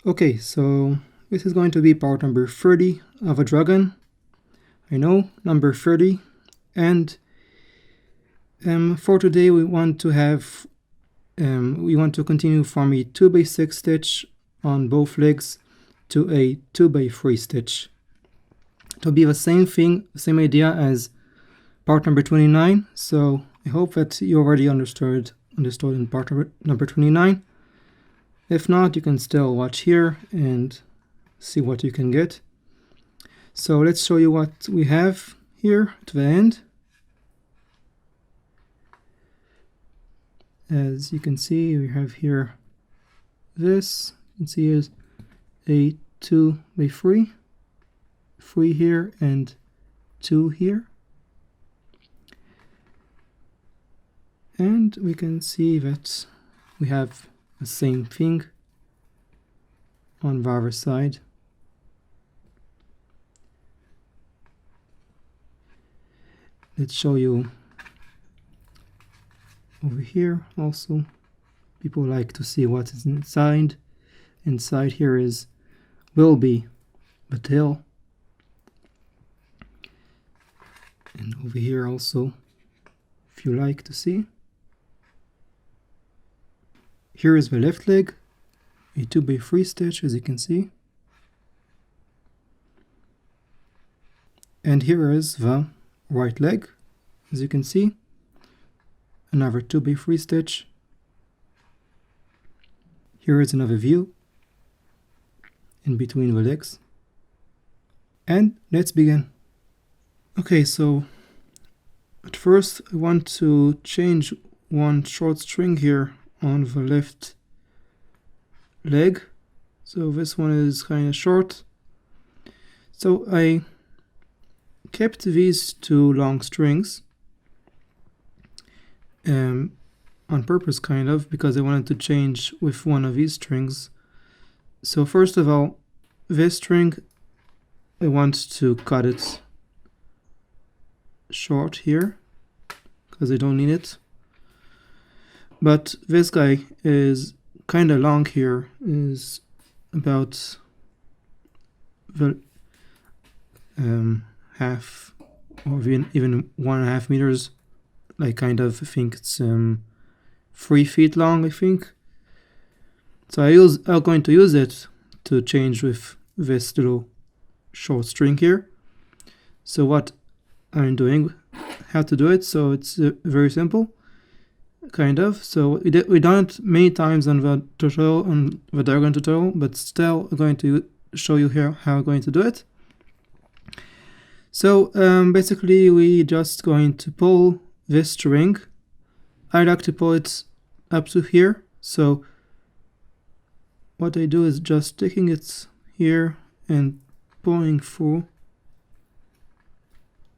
Okay, so this is going to be part number 30 of a dragon. I know, number 30. And for today we want to continue from a 2x6 stitch on both legs to a 2x3 stitch. It will be the same thing, same idea as part number 29. So I hope that you already understood in part number 29. If not, you can still watch here and see what you can get. So let's show you what we have here at the end. As you can see, we have here this. You can see is a 2x3, 3 here and 2 here. And we can see that we have the same thing on the other side. Let's show you over here also. People like to see what is inside. Inside here will be the tail. And over here also, if you like to see. Here is the left leg, a 2x3 stitch, as you can see. And here is the right leg, as you can see. Another 2x3 stitch. Here is another view in between the legs. And let's begin. Okay, so at first I want to change one short string here on the left leg. So this one is kind of short. So I kept these two long strings on purpose, kind of, because I wanted to change with one of these strings. So first of all, this string, I want to cut it short here because I don't need it. But this guy is kind of long here, is about the half or even 1.5 meters. I kind of think it's 3 feet long, I think. So I'm going to use it to change with this little short string here. So what I'm doing, how to do it, so it's very simple, kind of. So we done it many times on the tutorial, on the dragon tutorial, but still I'm going to show you here how I'm going to do it. So basically we just going to pull this string. I like to pull it up to here. So what I do is just taking it here and pulling through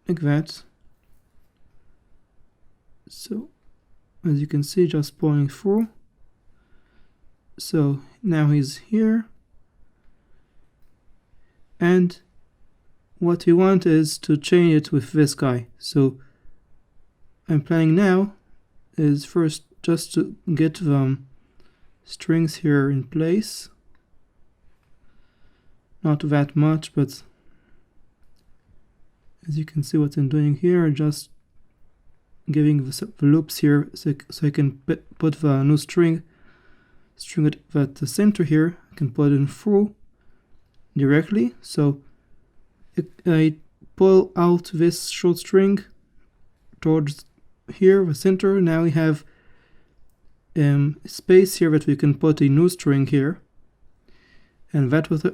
like that. So as you can see, just pulling through. So now he's here. And what we want is to chain it with this guy. So I'm planning now is first just to get the strings here in place. Not that much, but as you can see what I'm doing here, just giving the loops here so I can put the new string at the center here. I can put it in through directly. So I pull out this short string towards here, the center. Now we have space here that we can put a new string here, and that's what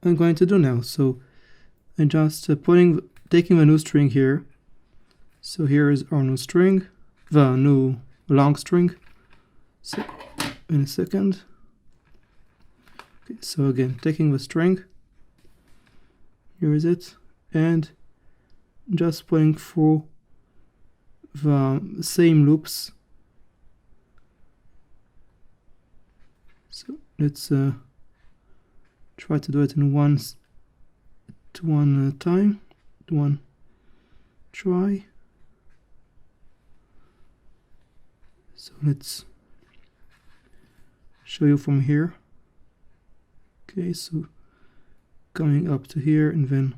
I'm going to do now. So I'm just taking the new string here. So here is our new string, the new long string. So in a second. Okay, so again, taking the string. Here is it, and just pulling through the same loops. So let's try to do it in one try. So let's show you from here. Okay, so coming up to here and then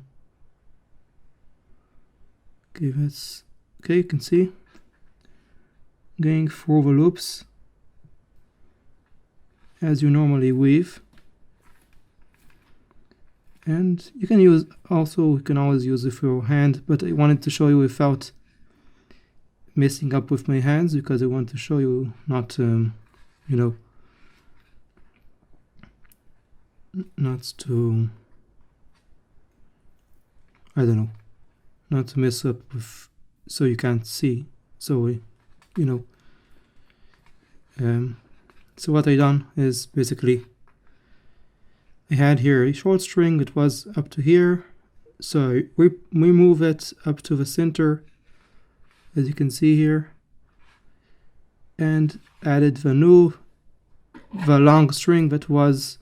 okay, that's okay, you can see going through the loops as you normally weave. And you can use also, you can always use it with your hand, but I wanted to show you without messing up with my hands, because I want to show you not you know, not to, I don't know, not to mess up with, so you can't see, so you know. So what I done is basically I had here a short string, it was up to here, so we move it up to the center, as you can see here, and added the long string that was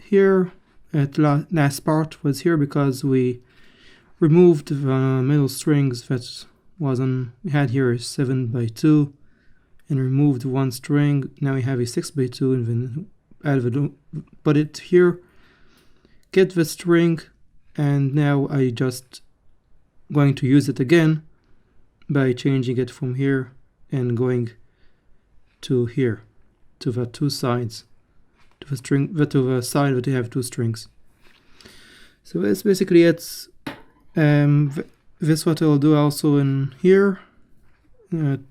here at last part was here, because we removed the middle strings that was on, we had here a 7x2 and removed one string. Now we have a 6x2 and then add the, put it here, get the string, and now I just going to use it again by changing it from here and going to here, to the two sides, to the string, to the side that you have two strings. So that's basically it. This what I'll do also in here. In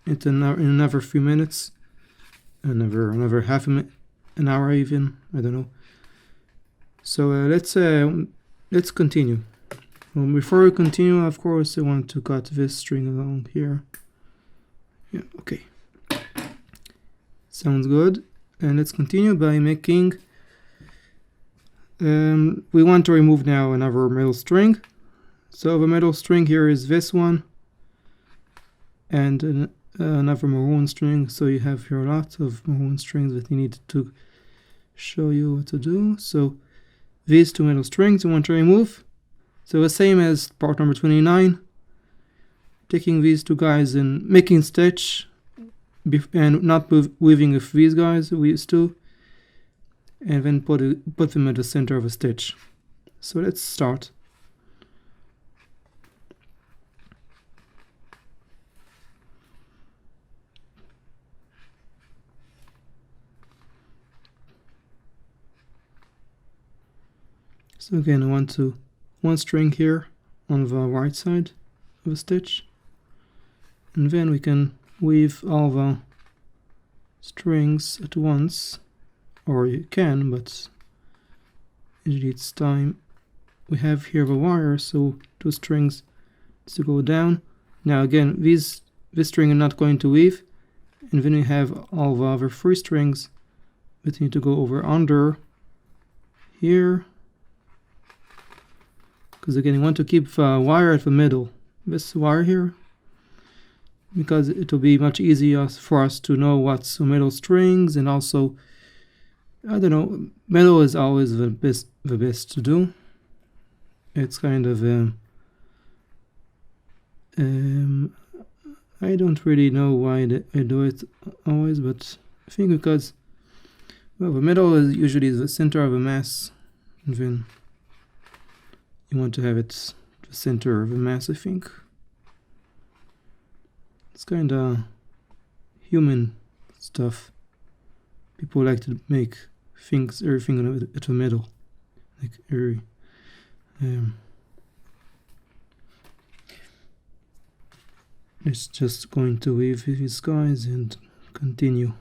another few minutes, another half a minute, an hour even, I don't know. So let's continue. Before we continue, of course, I want to cut this string along here. Yeah, okay. Sounds good. And let's continue by making, we want to remove now another middle string. So the middle string here is this one, and another maroon string. So you have here a lot of maroon strings that you need to show you what to do. So these two middle strings you want to remove. So the same as part number 29, taking these two guys and making stitch and not weaving with these guys we used to, and then put them at the center of a stitch. So let's start. So again, I want to one string here on the right side of a stitch, and then we can weave all the strings at once, or you can, but usually it's time. We have here the wire, so two strings to go down. Now again, this string are not going to weave, and then we have all the other three strings that need to go over under here. Because again, you want to keep the wire at the middle, this wire here, because it will be much easier for us to know what's the middle strings, and also, I don't know, middle is always the best to do. It's kind of I don't really know why I do it always, but I think because, well, the middle is usually the center of a mass, and then you want to have it the center of a mass, I think. It's kind of human stuff. People like to make things, everything at the middle, like every. It's just going to weave these guys and continue.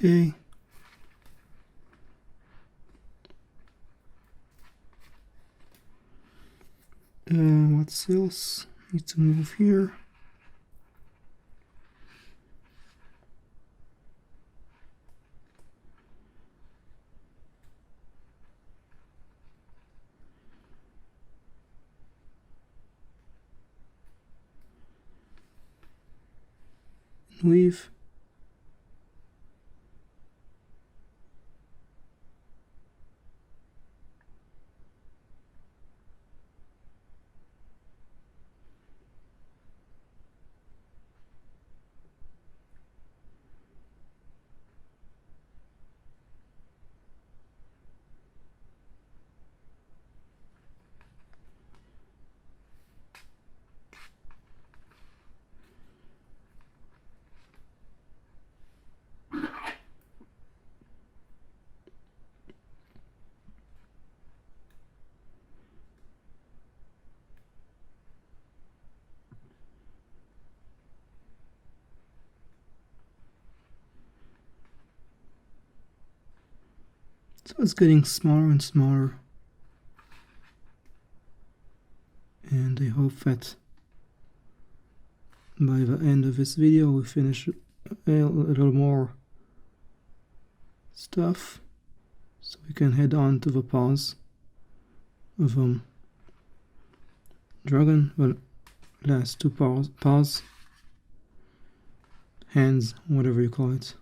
Okay. What else? Need to move here. Weave. So it's getting smaller and smaller. And I hope that by the end of this video we finish a little more stuff, so we can head on to the paws of dragon, well, last two paws, hands, whatever you call it.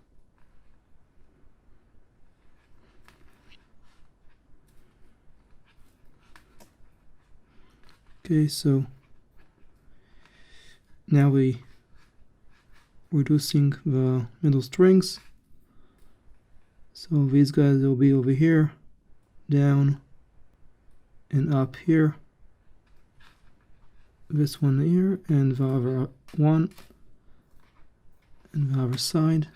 Okay, so now we're reducing the middle strings. So these guys will be over here, down, and up here. This one here, and the other one, and the other side.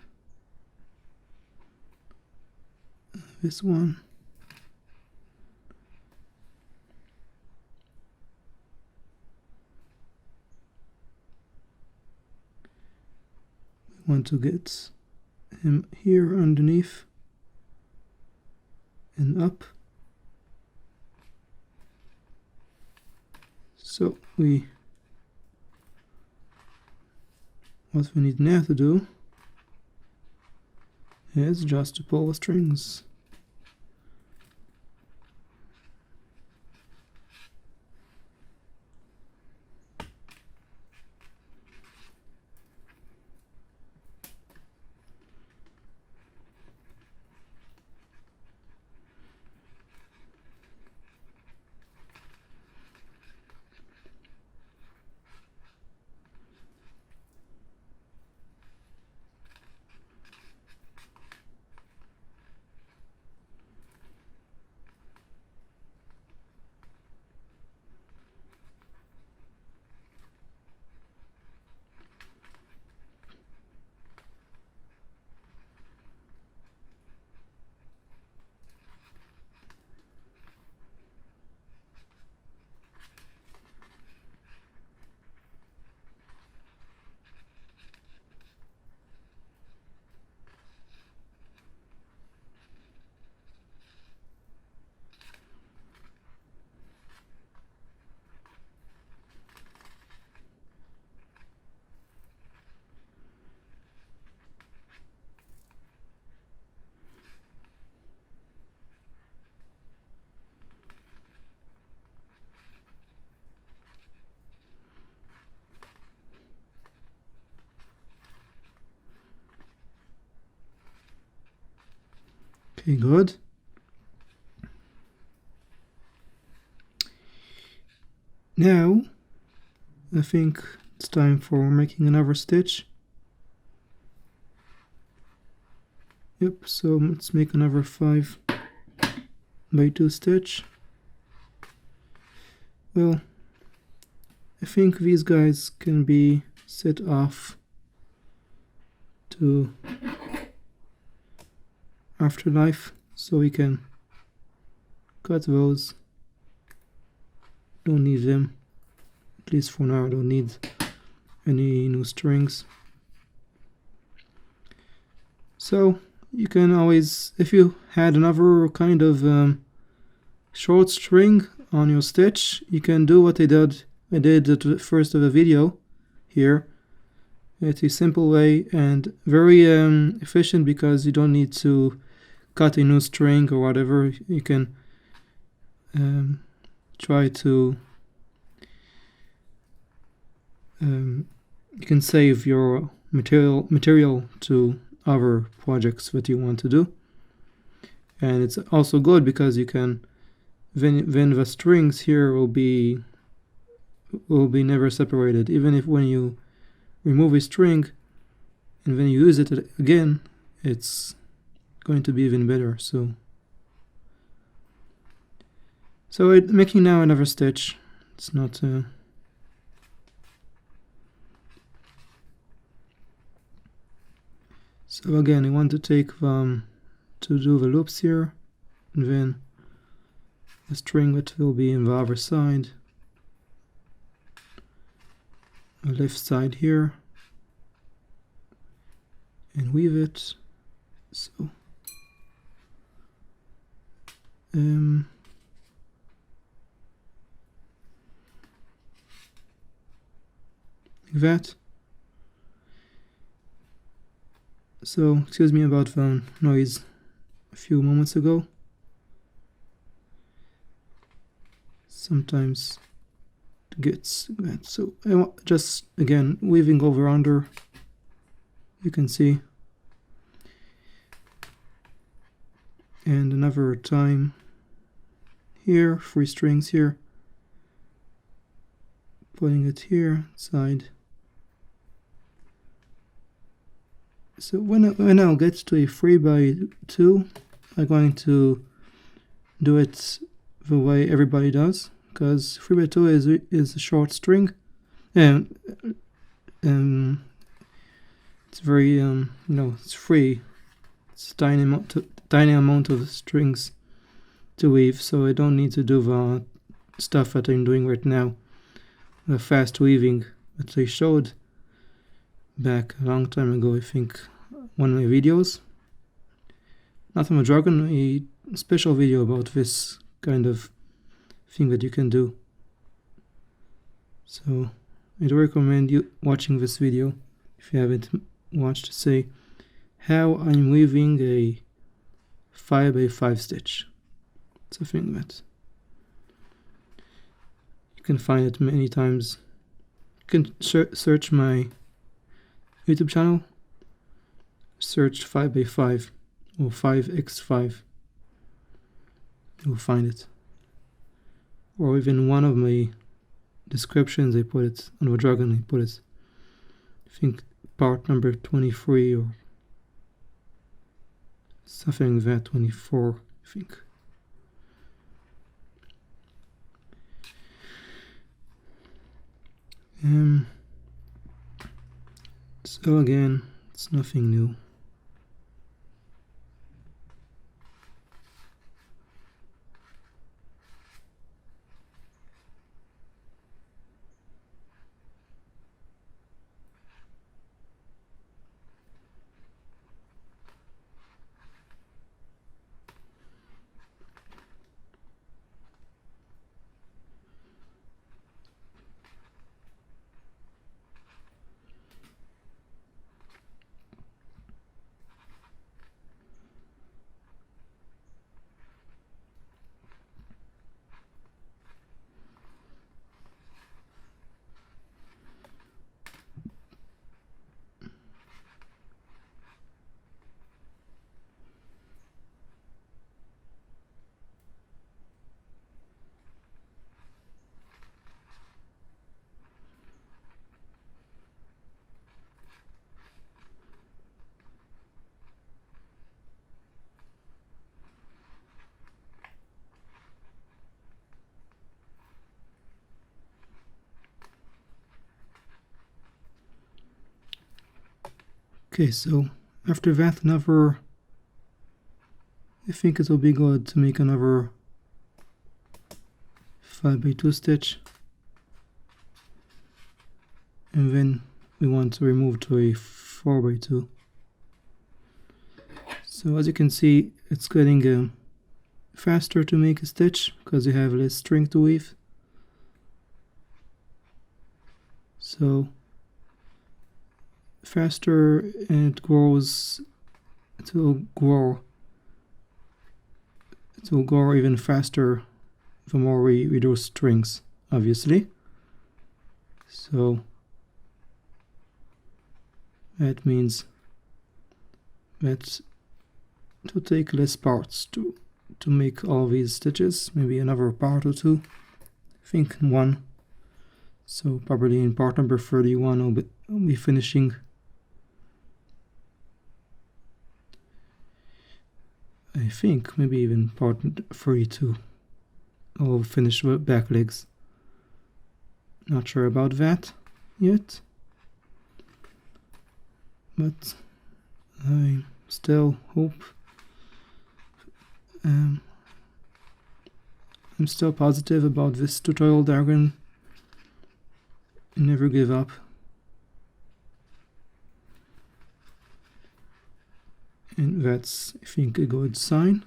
This one. We want to get him here underneath and up. So what we need now to do is just to pull the strings. Okay, good. Now, I think it's time for making another stitch. Yep, so let's make another 5x2 stitch. Well, I think these guys can be set off to afterlife, so we can cut those. Don't need them, at least for now. I don't need any new strings. So you can always, if you had another kind of short string on your stitch, you can do what I did at the first of the video here. It's a simple way and very efficient, because you don't need to cut a new string or whatever. You can try to you can save your material to other projects that you want to do. And it's also good because you can, then the strings here will be never separated. Even if when you remove a string and then you use it again, it's going to be even better. So making now another stitch. It's not so again, I want to take to do the loops here, and then the string that will be in the other side, the left side here, and weave it. So like that. So excuse me about the noise a few moments ago. Sometimes it gets that. So I want just again weaving over under. You can see, and another time here, 3 strings here, putting it here side. So when I'll get to a 3x2, I'm going to do it the way everybody does, because 3x2 is a short string, and it's very it's free. It's tiny amount of strings to weave, so I don't need to do the stuff that I'm doing right now, the fast weaving that I showed back a long time ago. I think one of my videos, not on the Dragon, a special video about this kind of thing that you can do. So I do recommend you watching this video if you haven't watched, to say how I'm weaving a 5x5 stitch. Something that you can find it many times. You can search my YouTube channel, search 5x5 or 5x5, you'll find it. Or even one of my descriptions, I put it on the Dragon, I put it, I think part number 23 or something like that, 24 I think. So again, it's nothing new. Okay, so after that, I think it will be good to make another 5x2 stitch, and then we want to remove to a 4x2. So as you can see, it's getting faster to make a stitch because you have less string to weave. So faster, and it grows, it will grow even faster the more we reduce strings, obviously. So that means that to take less parts to make all these stitches, maybe another part or two, I think one. So probably in part number 31 I'll be finishing. I think maybe even part 32 I'll finish the back legs. Not sure about that yet, but I still hope. I'm still positive about this tutorial diagram. Never give up. And that's, I think, a good sign.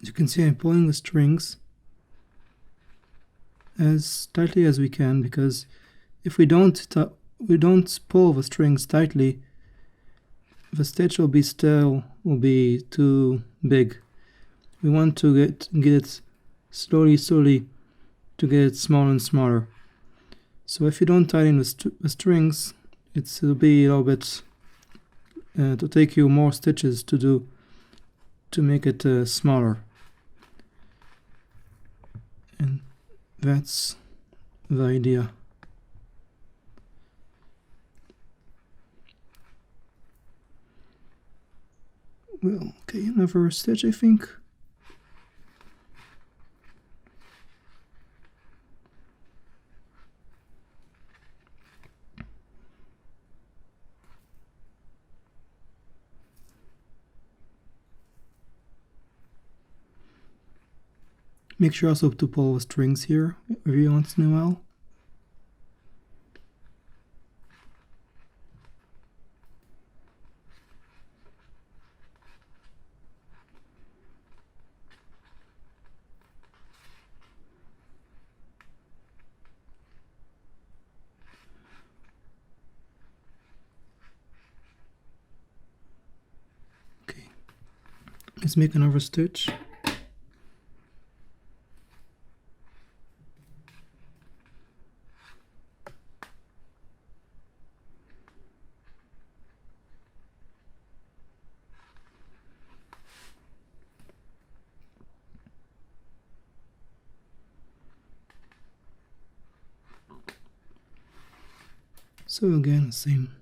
As you can see, I'm pulling the strings as tightly as we can, because if we don't pull the strings tightly, the stitch will be too big. We want to get it slowly to get it smaller and smaller. So if you don't tighten the strings, it'll be a little bit to take you more stitches to make it smaller. And that's the idea. Well, okay, another stitch, I think. Make sure also to pull the strings here every once in a while. Okay, let's make another stitch. So again, same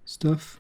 stuff.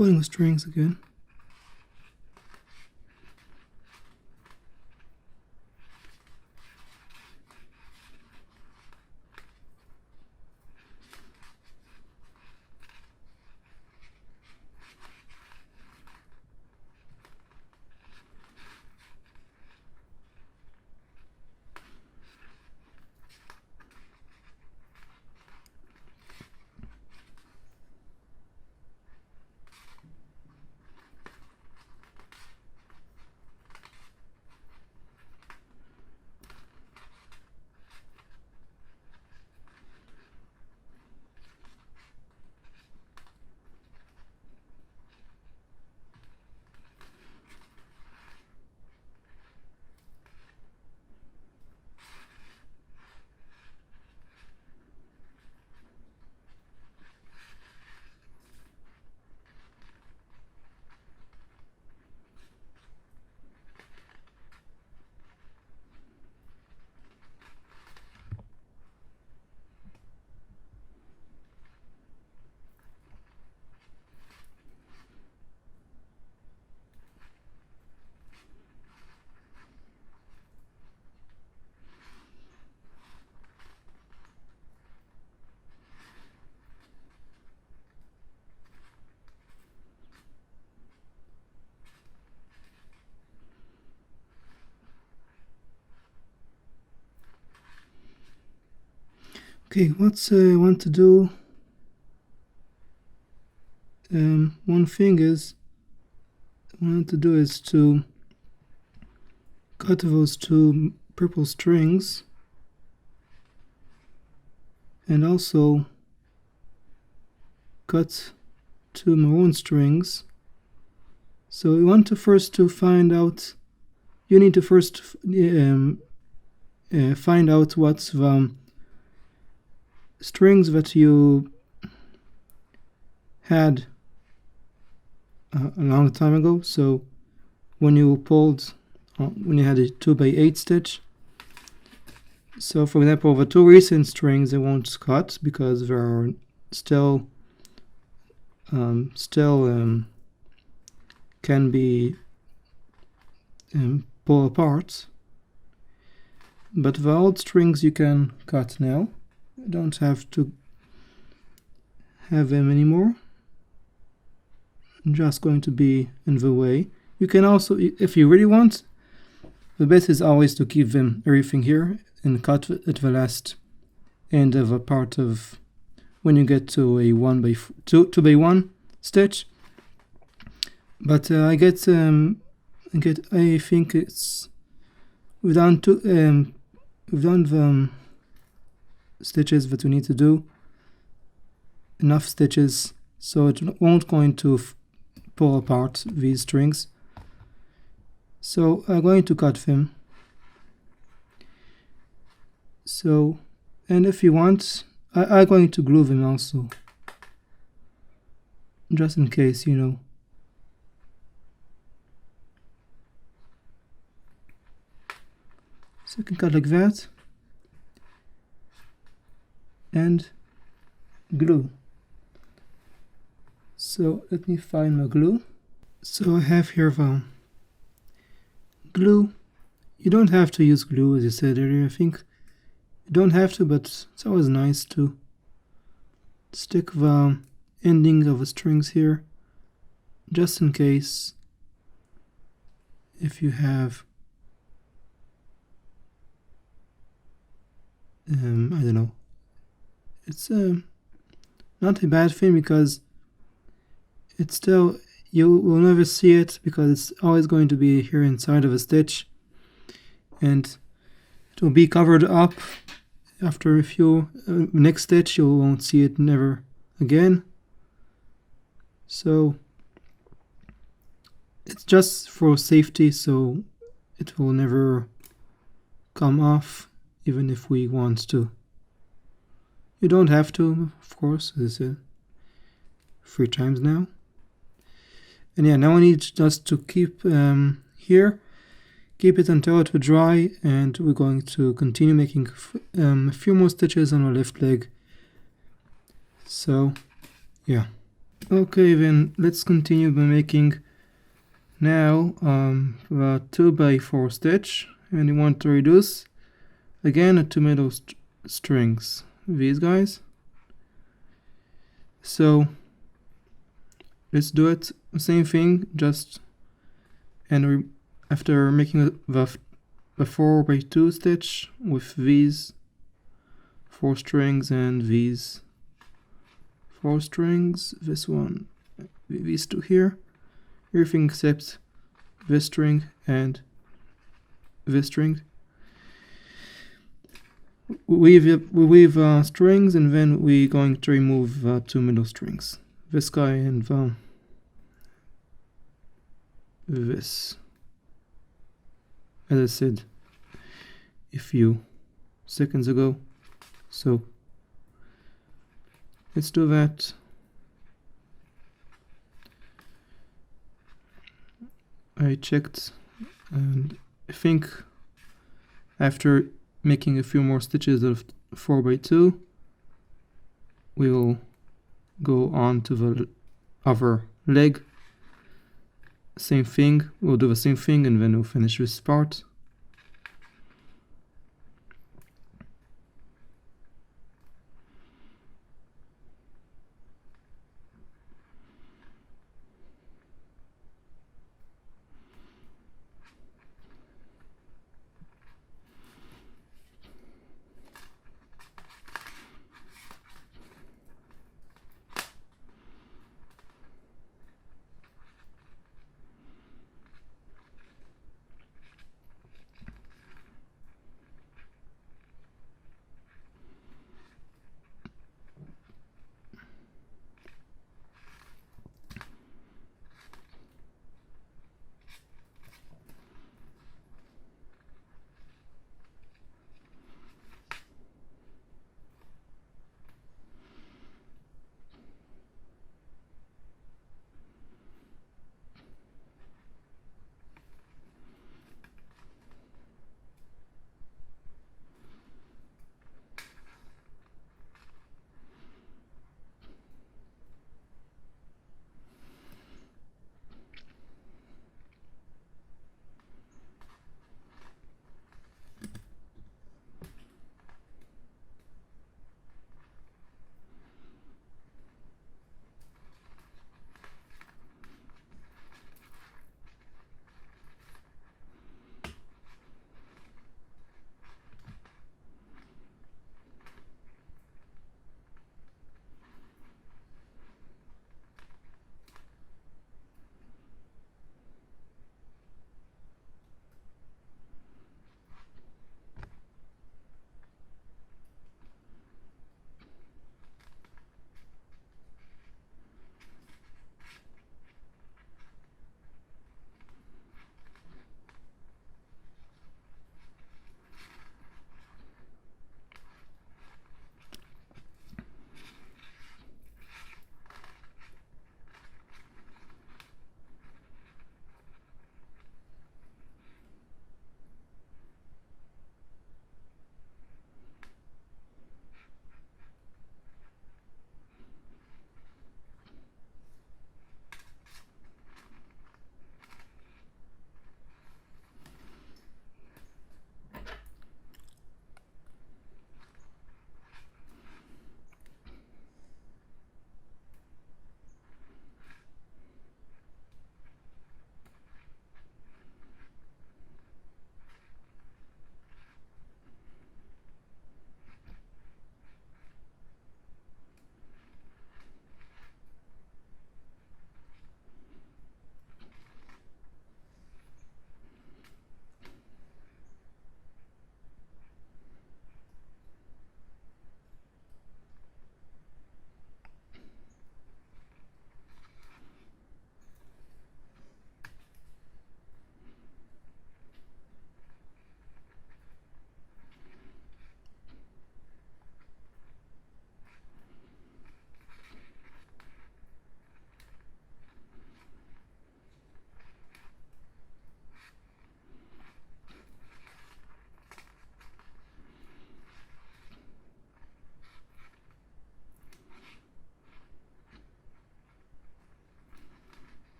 pulling the strings again. Okay, what I want to do, one thing is, I want to do is to cut those two purple strings and also cut two maroon strings. So you want to first to find out, you need to first find out what's the strings that you had a long time ago. So when you pulled, when you had a 2x8 stitch. So for example, the two recent strings they won't cut because they're still can be pulled apart. But the old strings you can cut now. You don't have to have them anymore. I'm just going to be in the way. You can also, if you really want, the best is always to keep them everything here and cut at the last end of a part of when you get to a 2x1 stitch. But I think it's we've done the stitches that we need to do, enough stitches, so it won't going to pull apart these strings. So I'm going to cut them. So, and if you want, I'm going to glue them also, just in case, you know. So you can cut like that and glue. So let me find my glue. So I have here the glue. You don't have to use glue, as I said earlier. I think you don't have to, but it's always nice to stick the ending of the strings here, just in case if you have I don't know. It's not a bad thing because it's still, you will never see it because it's always going to be here inside of a stitch, and it will be covered up after a few next stitch. You won't see it never again. So it's just for safety, so it will never come off even if we want to. You don't have to, of course, as I said 3 times now. And yeah, now I need just to keep here, keep it until it will dry, and we're going to continue making a few more stitches on our left leg. So yeah. Okay, then let's continue by making now a 2x4 stitch, and you want to reduce again two middle strings, these guys. So let's do it same thing, just and after making the 4x2 stitch with these 4 strings and these 4 strings, this one, these two here, everything except this string and this string. We weave strings, and then we're going to remove 2 middle strings, this guy and this, as I said a few seconds ago. So let's do that. I checked, and I think after making a few more stitches of 4x2, we will go on to the other leg. Same thing, we'll do the same thing, and then we'll finish this part.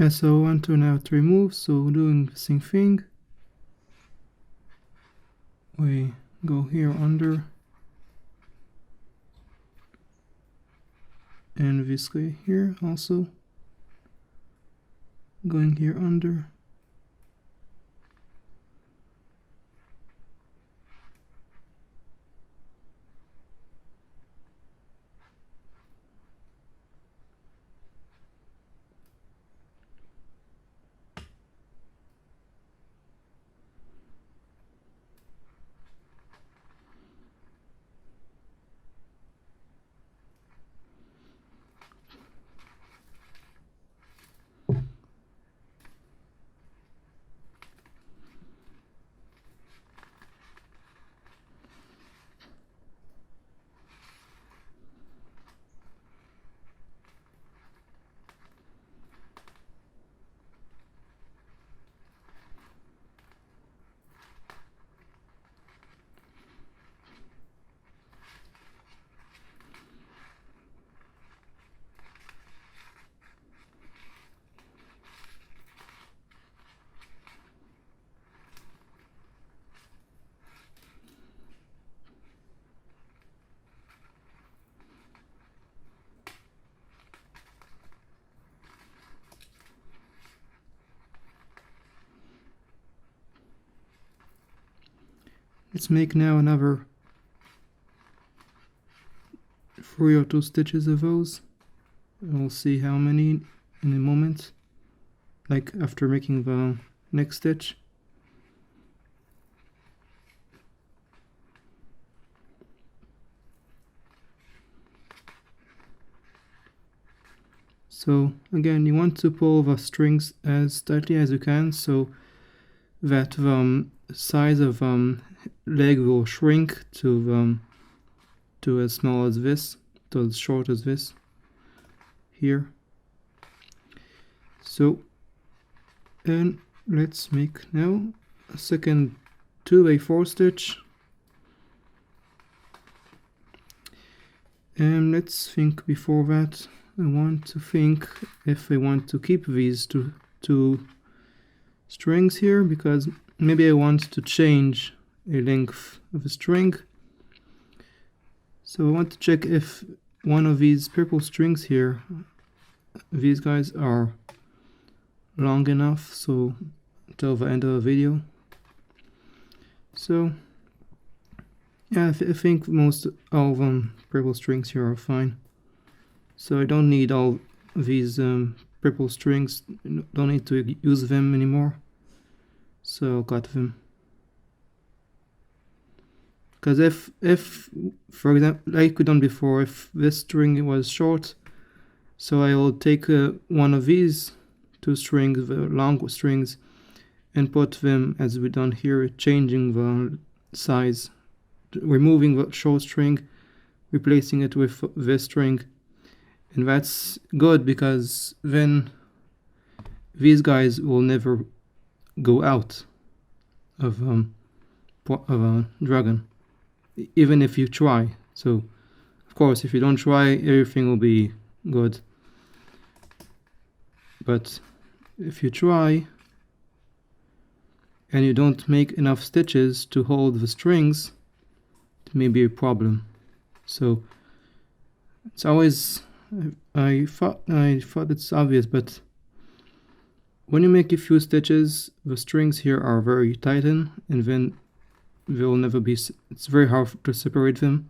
Yeah, so I want to now to remove, so doing the same thing. We go here under, and this guy here also going here under. Let's make now another 3 or 2 stitches of those. We'll see how many in a moment, like after making the next stitch. So again, you want to pull the strings as tightly as you can so that the size of leg will shrink to as small as this, to as short as this here. So, and let's make now a second 2x4 stitch, and let's think before that. I want to think if I want to keep these two strings here, because maybe I want to change a length of a string. So I want to check if one of these purple strings here, these guys are long enough so until the end of the video. So yeah, I think most all of them purple strings here are fine. So I don't need all these purple strings, don't need to use them anymore. So I'll cut them. Because if for example, like we done before, if this string was short, so I will take one of these 2 strings, the long strings, and put them as we done here, changing the size, removing the short string, replacing it with this string. And that's good because then these guys will never go out of a dragon, even if you try. So of course, if you don't try, everything will be good. But if you try and you don't make enough stitches to hold the strings, it may be a problem. So it's always, I thought it's obvious, but when you make a few stitches, the strings here are very tightened, and then they'll never be, it's very hard to separate them.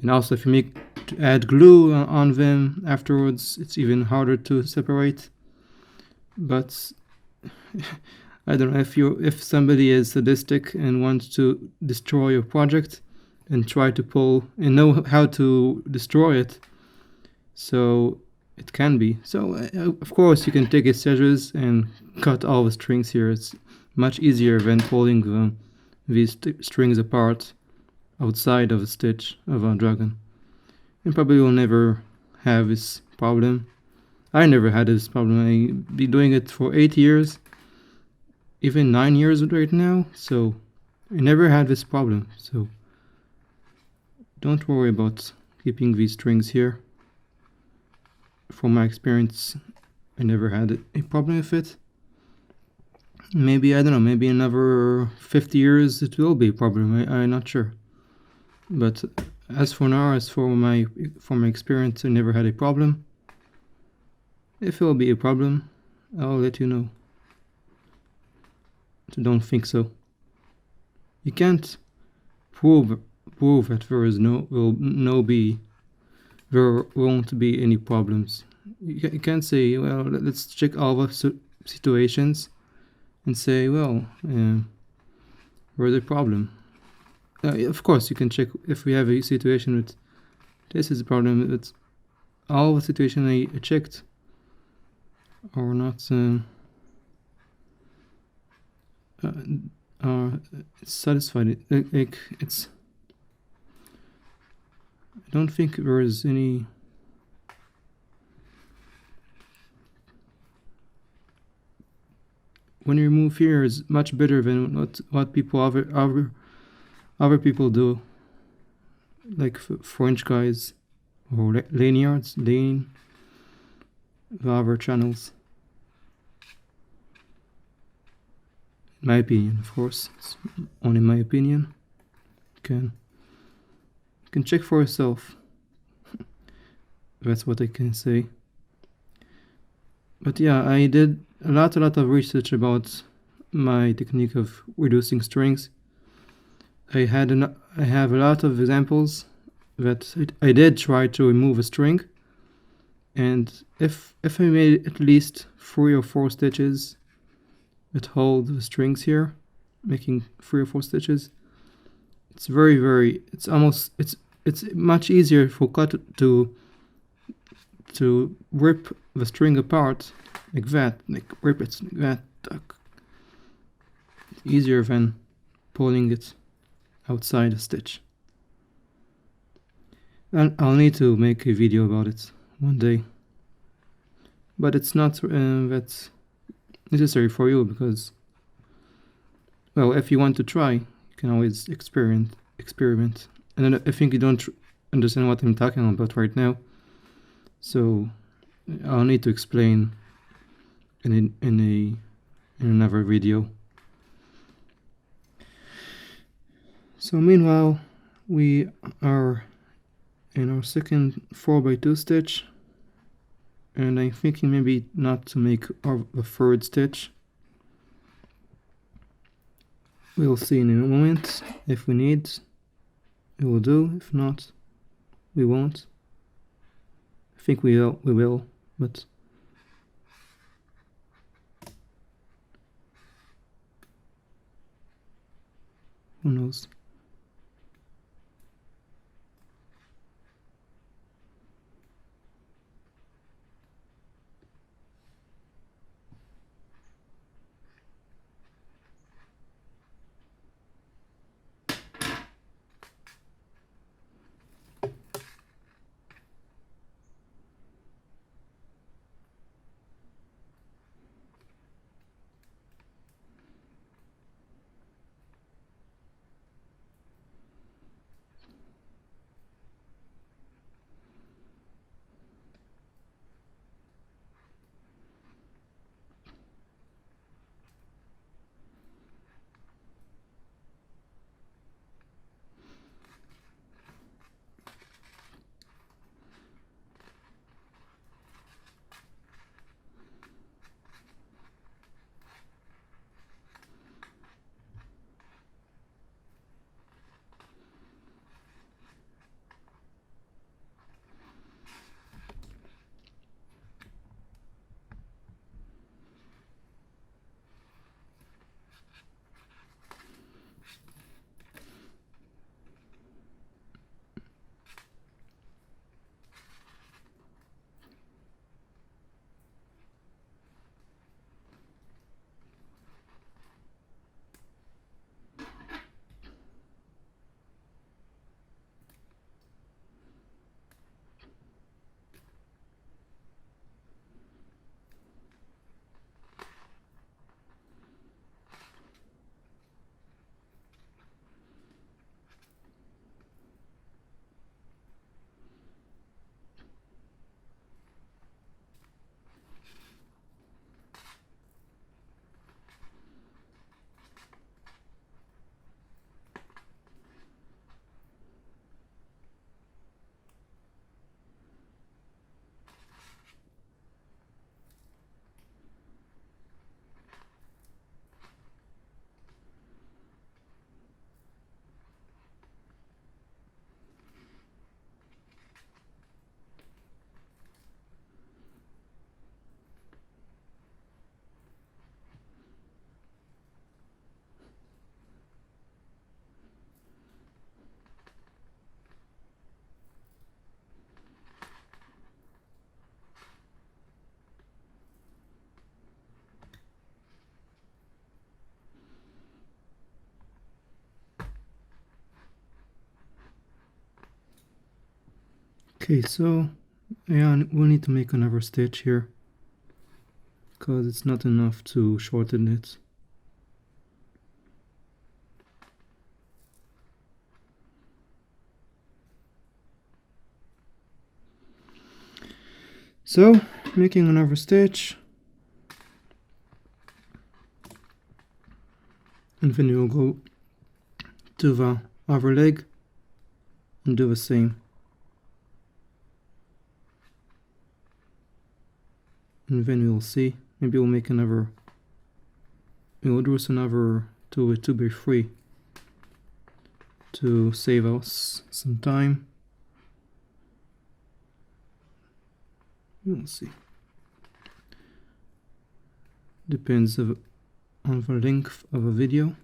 And also if you add glue on them afterwards, it's even harder to separate. But I don't know, if somebody is sadistic and wants to destroy your project and try to pull and know how to destroy it, so it can be. So of course you can take a scissors and cut all the strings here. It's much easier than pulling these strings apart outside of a stitch of a dragon. And probably will never have this problem. I never had this problem. I've been doing it for 8 years, even 9 years right now, so I never had this problem. So don't worry about keeping these strings here. From my experience, I never had a problem with it. Maybe, I don't know, maybe in another 50 years it will be a problem. I'm not sure. But as for now, as for my experience, I never had a problem. If it will be a problem, I'll let you know. So don't think so. You can't prove that there won't be any problems. You can't say, well, let's check all the situations and say, well, where's the problem? Of course, you can check if we have a situation with this is a problem. It's all the situation I checked are not satisfied. It's. I don't think there is any. When you remove here is much better than what people other people do, like French guys or LanYarD, the other channels. In my opinion, of course, it's only my opinion. You can check for yourself. That's what I can say. But yeah, I did a lot of research about my technique of reducing strings. I have a lot of examples that I did try to remove a string, and if I made at least 3 or 4 stitches that hold the strings here, making 3 or 4 stitches, it's it's much easier for cut to rip the string apart like that, like rip it like that. It's easier than pulling it outside a stitch. And I'll need to make a video about it one day, but it's not that necessary for you, because, well, if you want to try, you can always experiment. And then I think you don't understand what I'm talking about right now, so I'll need to explain in another video. So meanwhile, we are in our second 4x2 stitch, and I'm thinking maybe not to make the third stitch. We'll see in a moment. If we need, we will do. If not, we won't. I think we will, but who knows? Okay, so yeah, we'll need to make another stitch here because it's not enough to shorten it. So, making another stitch, and then you'll go to the other leg and do the same. And then you'll see, maybe we'll make another, we'll do another 2x3 to save us some time. We'll see. Depends on the length of a video.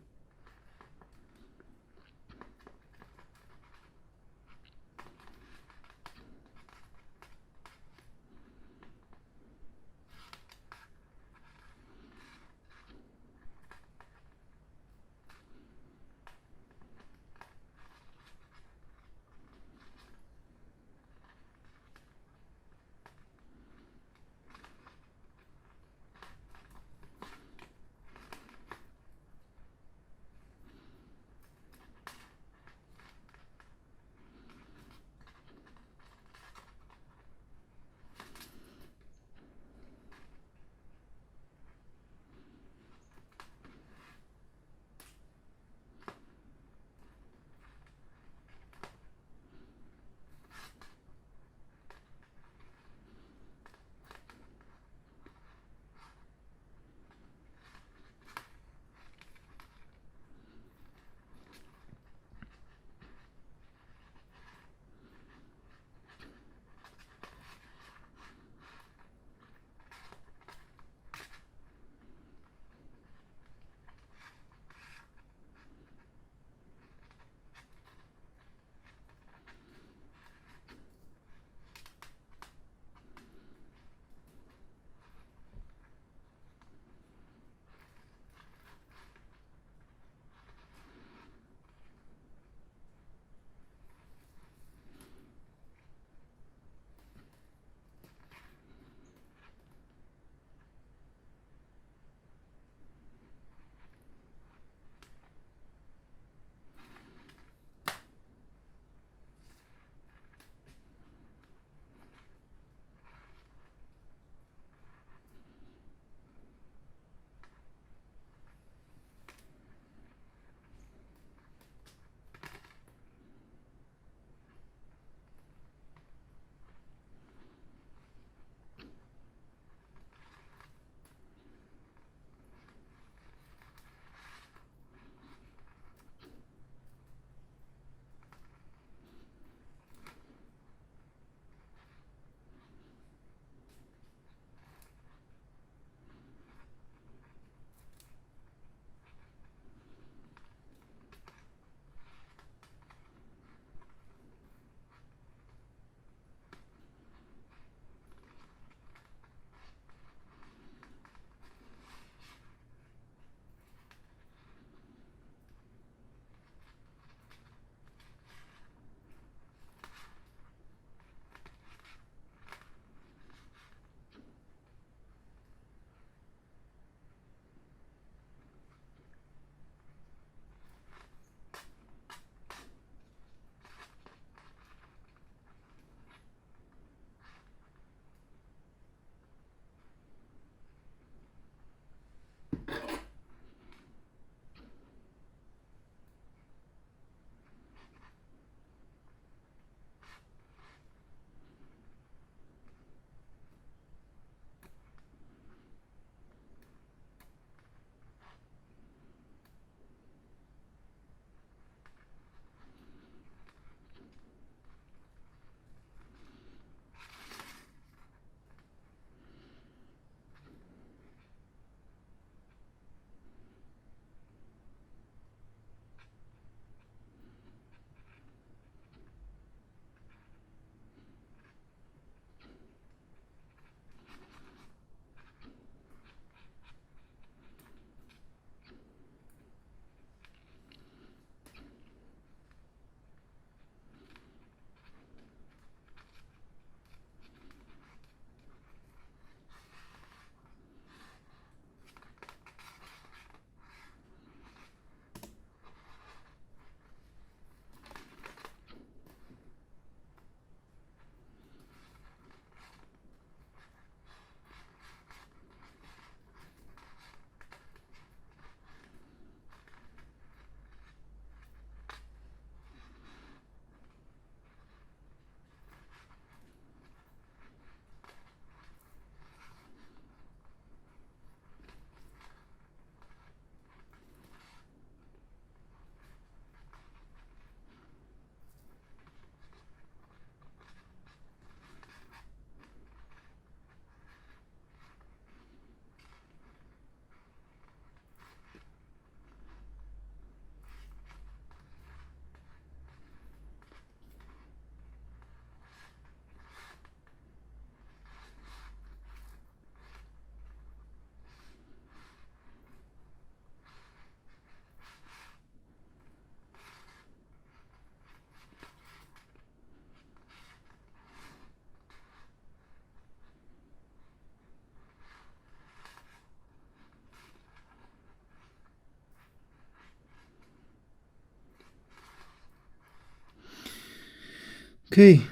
Okay,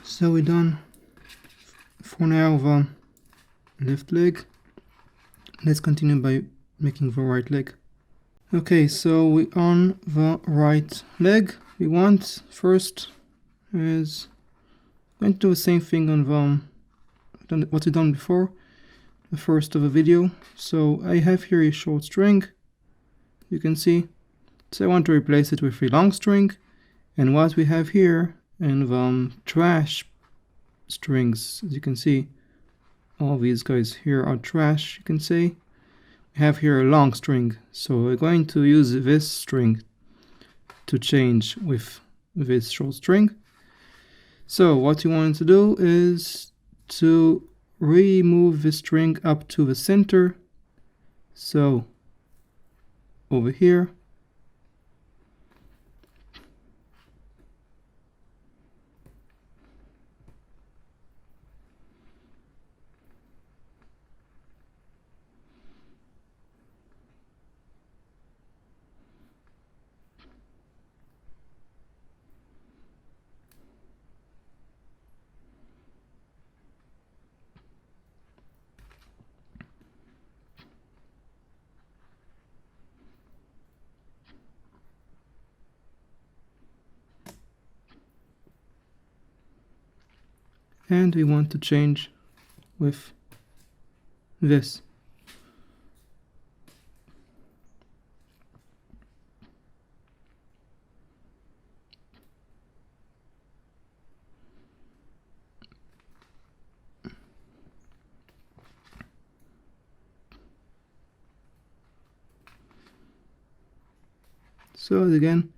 so we're done for now the left leg. Let's continue by making the right leg. Okay, so we on the right leg. We want first is going to do the same thing on the what we done before, the first of the video. So I have here a short string, you can see. So I want to replace it with a long string, and what we have here in the trash strings, as you can see, all these guys here are trash, you can say. We have here a long string, so we're going to use this string to change with this short string. So what you want to do is to remove the string up to the center. So over here, and we want to change with this. So again,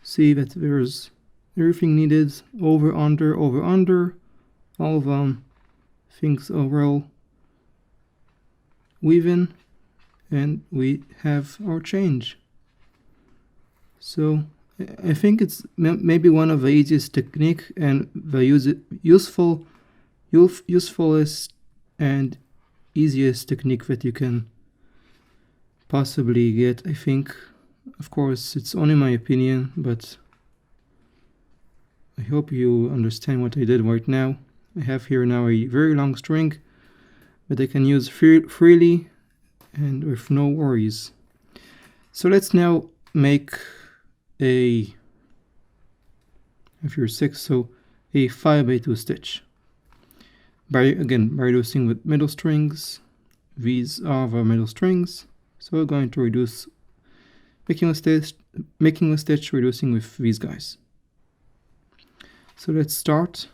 see that there's everything needed, over, under, all of things are well weaving, and we have our change. So I think it's maybe one of the easiest technique and the usefulest and easiest technique that you can possibly get, I think. Of course, it's only my opinion, but I hope you understand what I did right now. I have here now a very long string that I can use freely and with no worries. So let's now make a, if you're 6, so a 5x2 stitch. By reducing with middle strings. These are the middle strings. So we're going to reduce, making a stitch, reducing with these guys. So let's start.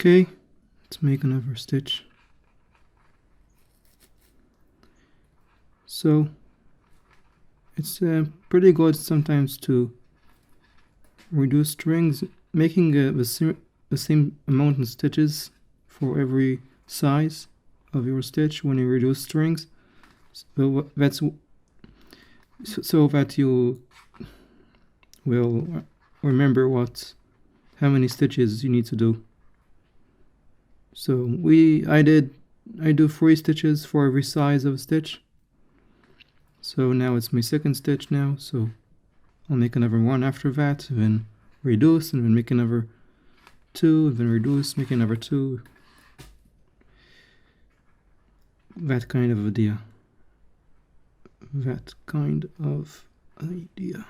Okay, let's make another stitch. So it's pretty good sometimes to reduce strings, making the same amount of stitches for every size of your stitch when you reduce strings. So that's so that you will remember how many stitches you need to do. So I do 3 stitches for every size of a stitch. So now it's my second stitch now, so I'll make another one after that, and then reduce, and then make another 2, and then reduce, make another 2. That kind of idea. That kind of idea.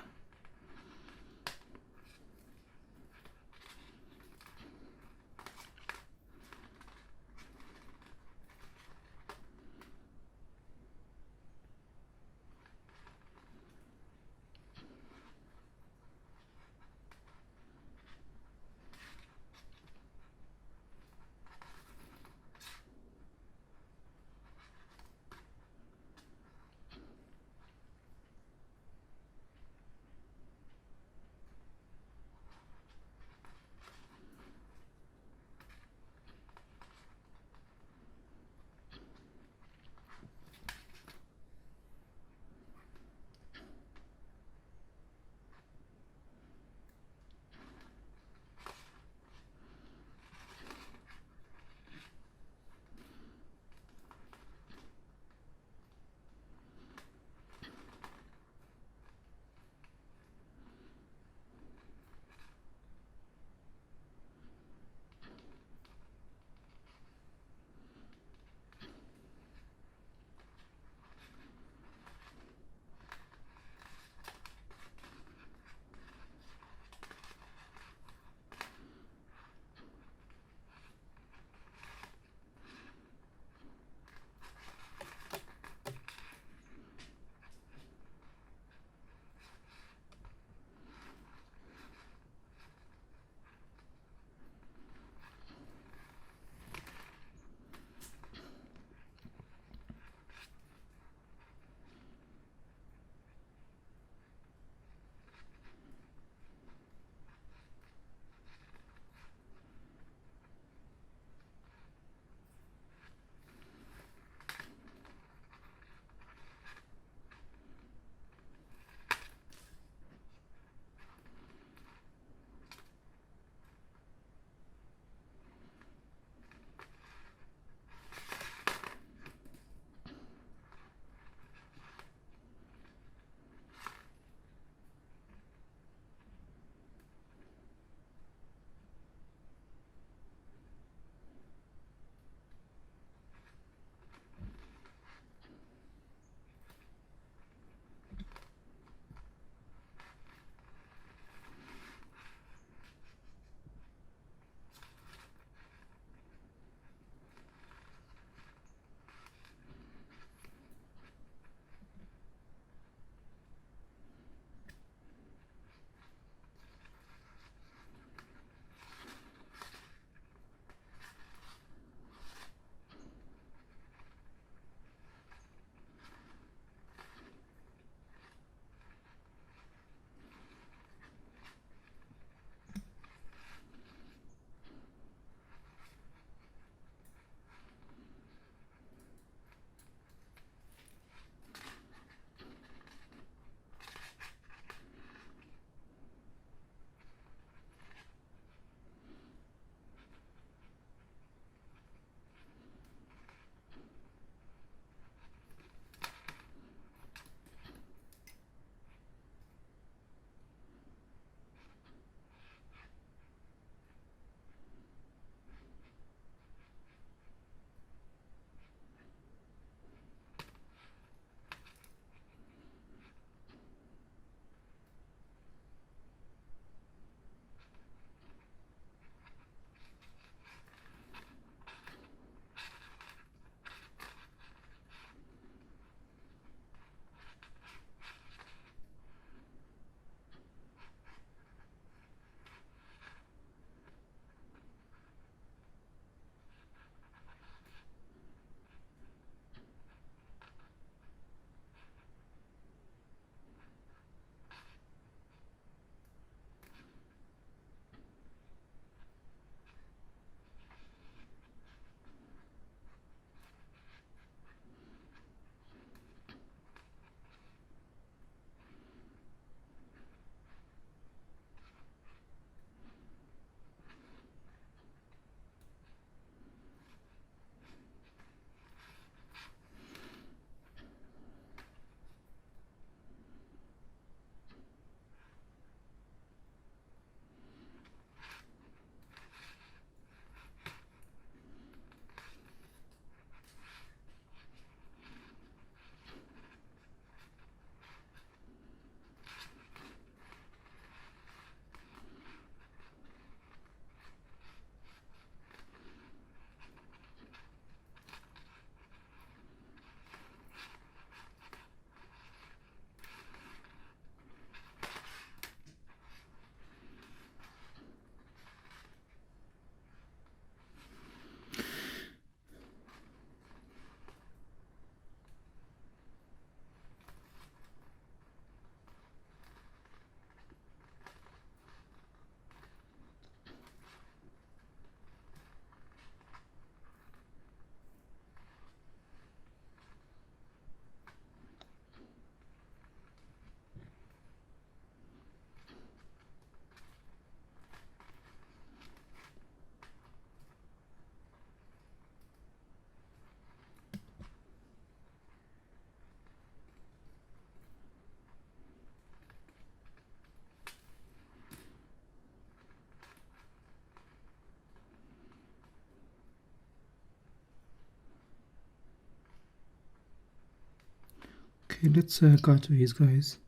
Okay, let's cut these guys.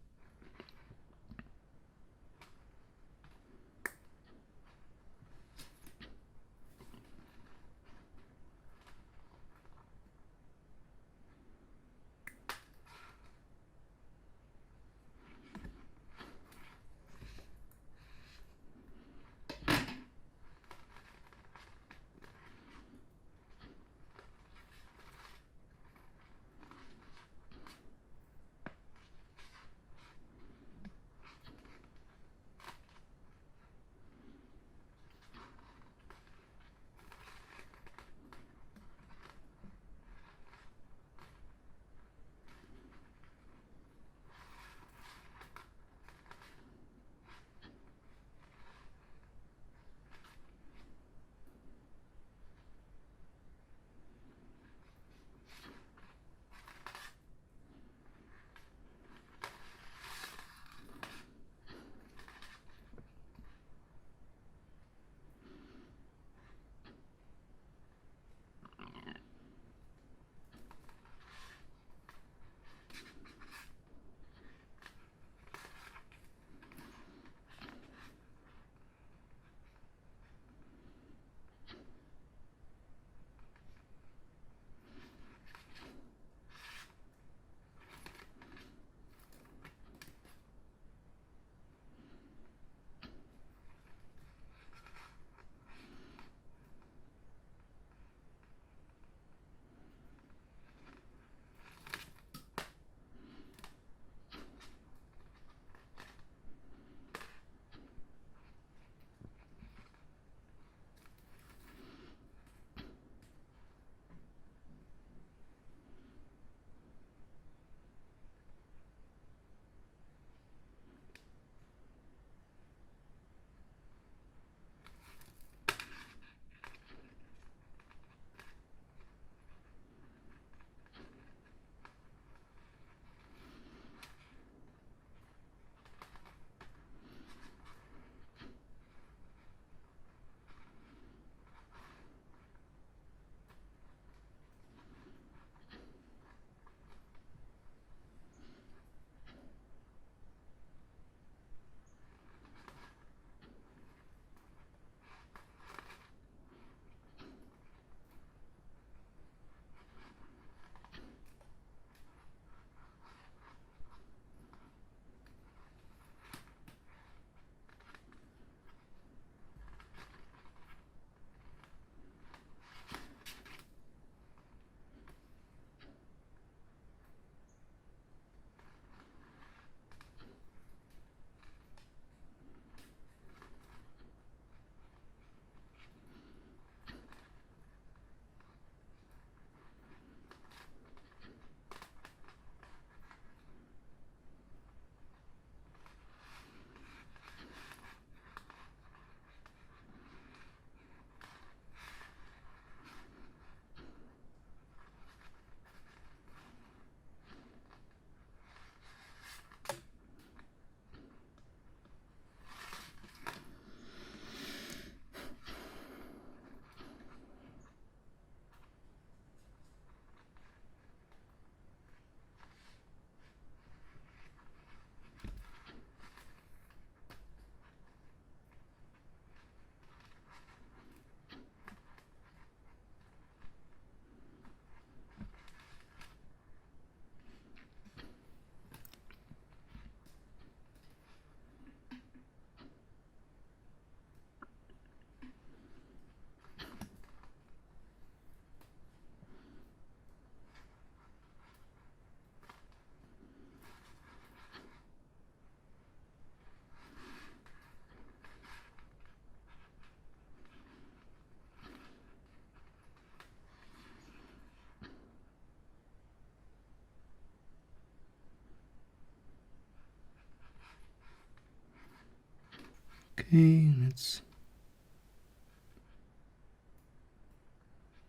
Okay, let's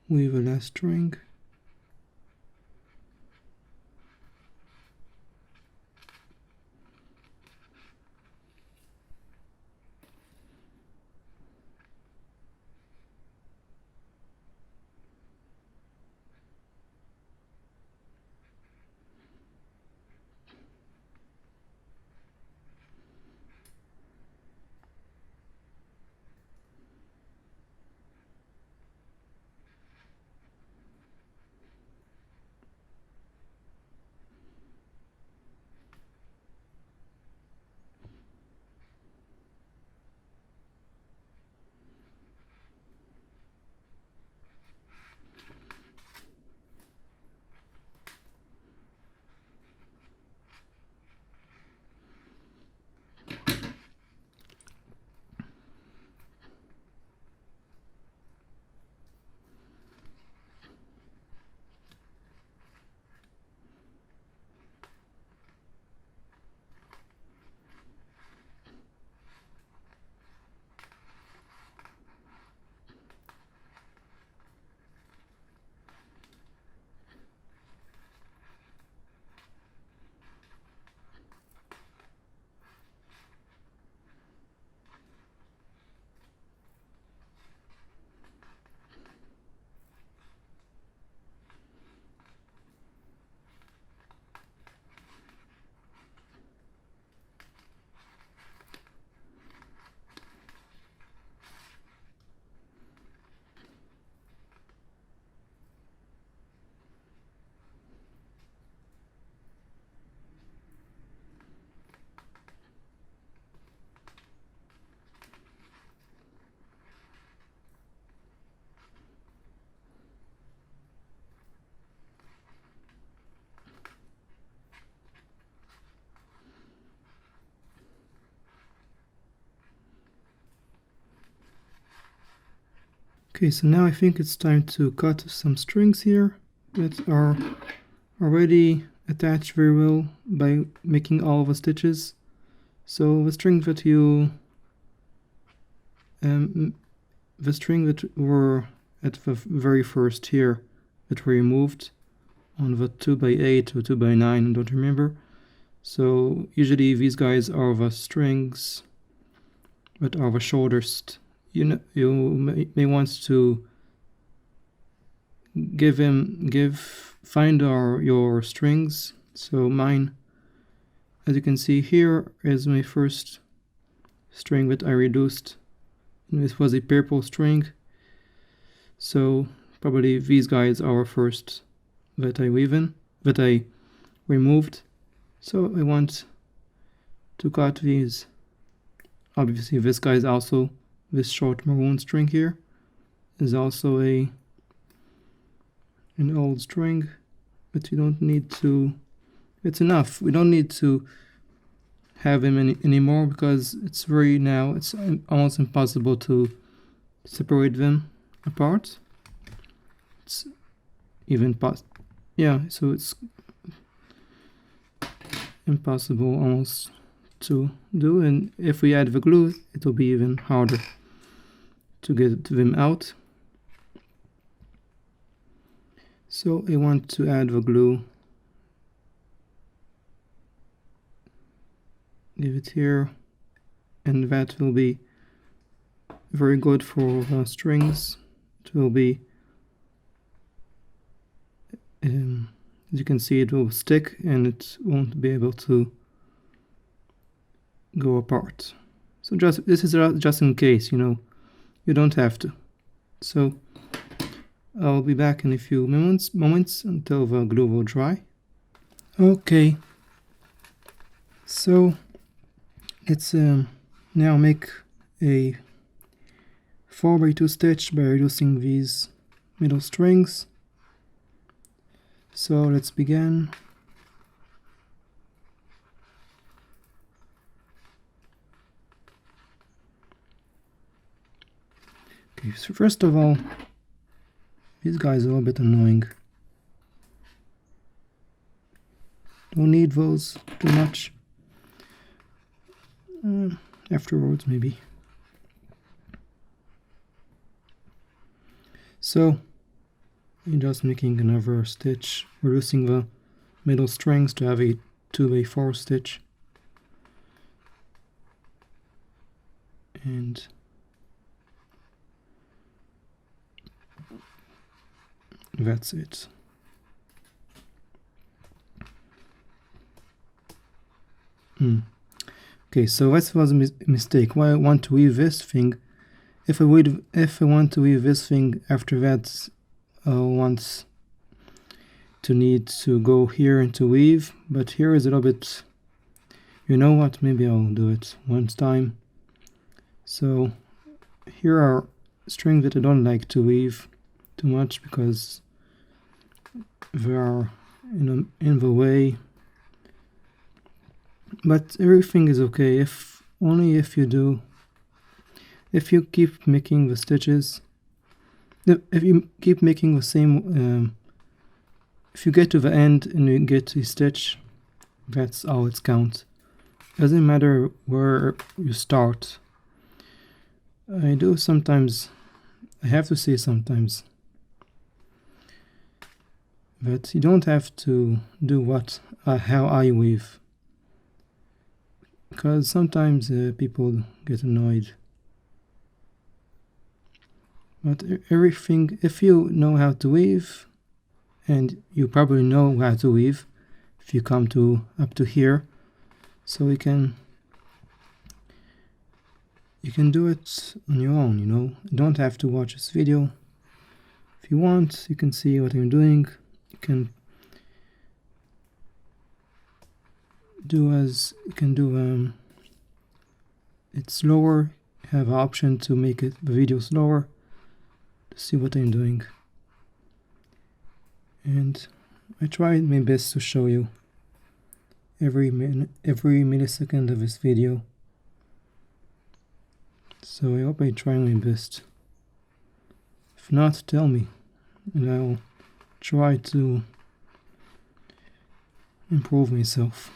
weave a last string. Okay, so now I think it's time to cut some strings here that are already attached very well by making all the stitches. So the string that were at the very first here that were removed on the 2x8 or 2x9, I don't remember. So usually these guys are the strings that are the shortest. You may want to find your strings. So mine, as you can see here, is my first string that I reduced. And this was a purple string. So probably these guys are first that I removed. So I want to cut these. Obviously this guy is also, this short maroon string here is also an old string, but you don't need to, it's enough. We don't need to have them anymore because it's almost impossible to separate them apart. It's even so it's impossible almost to do, and if we add the glue it will be even harder to get them out. So I want to add the glue, leave it here, and that will be very good for strings. It will be, as you can see, it will stick and it won't be able to go apart. So this is just in case, you don't have to. So I'll be back in a few moments until the glue will dry. Okay, so let's now make a 4x2 stitch by reducing these middle strings. So let's begin. Okay, so first of all, these guys are a little bit annoying. Don't need those too much. Afterwards, maybe. So I'm just making another stitch, reducing the middle strings to have a 2x4 stitch. And that's it. Okay, so that was a mistake. Why I want to weave this thing. If I want to weave this thing after that, I'll want to need to go here and to weave, but here is a little bit, you know what, maybe I'll do it one time. So here are strings that I don't like to weave too much because they are in the way, but everything is okay if you keep making the stitches, if you keep making the same, if you get to the end and you get a stitch, that's all it counts. Doesn't matter where you start. I have to say sometimes that you don't have to do how I weave, because sometimes people get annoyed. But everything, if you know how to weave, and you probably know how to weave if you come up to here, so you can do it on your own, You don't have to watch this video. If you want, you can see what I'm doing. You can do it slower. You have an option to make the video slower to see what I'm doing. And I tried my best to show you every millisecond of this video. So I hope I try my best. If not, tell me, and I'll try to improve myself.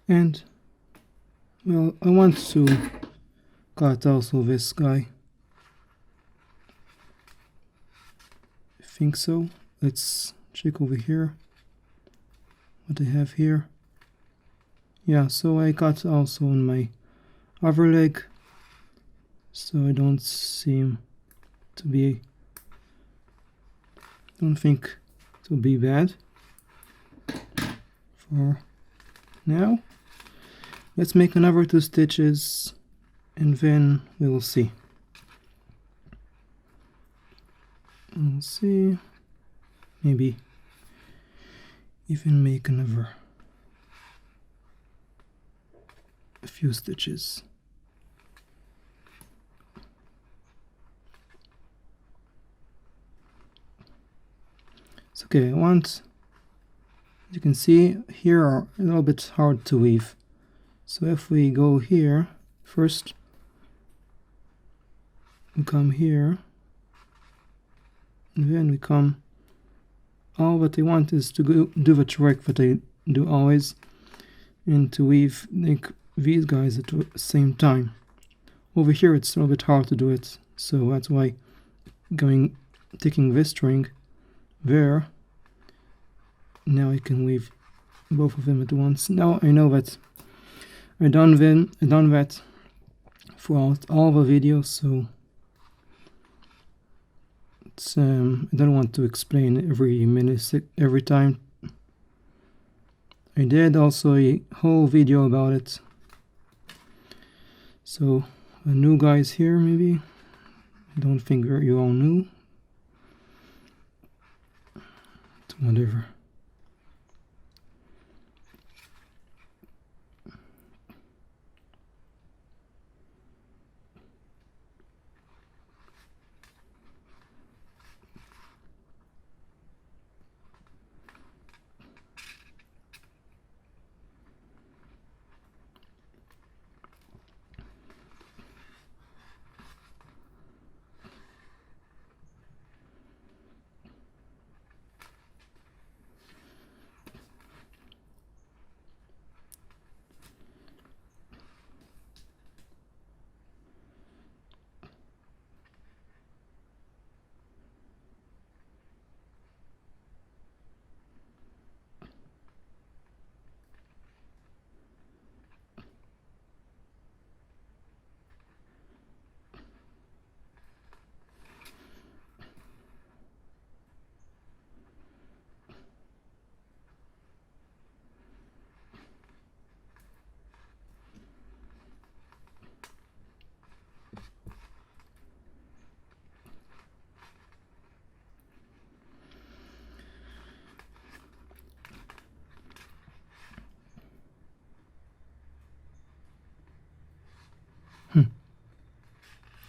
And well, I want to cut also this guy. I think so. Let's check over here what I have here. Yeah, so I cut also on my other leg, so I don't seem to be, don't think to be bad for now. Let's make another 2 stitches and then we will see. We'll see, maybe even make another a few stitches. It's okay. I want, as you can see here, are a little bit hard to weave. So if we go here first, we come here, and then we come. All what I want is to do the trick that I do always, and to weave like these guys at the same time. Over here it's a little bit hard to do it, so that's why taking this string there, now I can weave both of them at once. Now I know that I done that throughout all the videos, so I don't want to explain every time. I did also a whole video about it. So new guys here, maybe. I don't think you all knew. Whatever.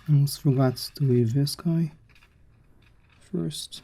Almost forgot to leave this guy first.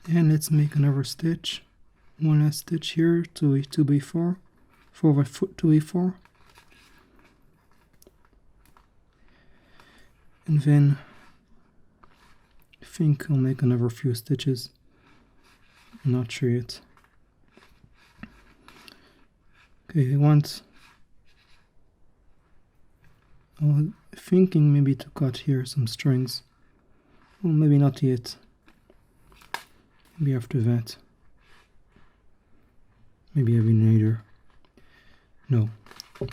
And let's make another stitch. One last stitch here to a 2b4, forward foot 2e4. And then I think I'll make another few stitches. I'm not sure yet. Okay, I'm thinking maybe to cut here some strings. Well, maybe not yet. Maybe after that. Maybe even later. No,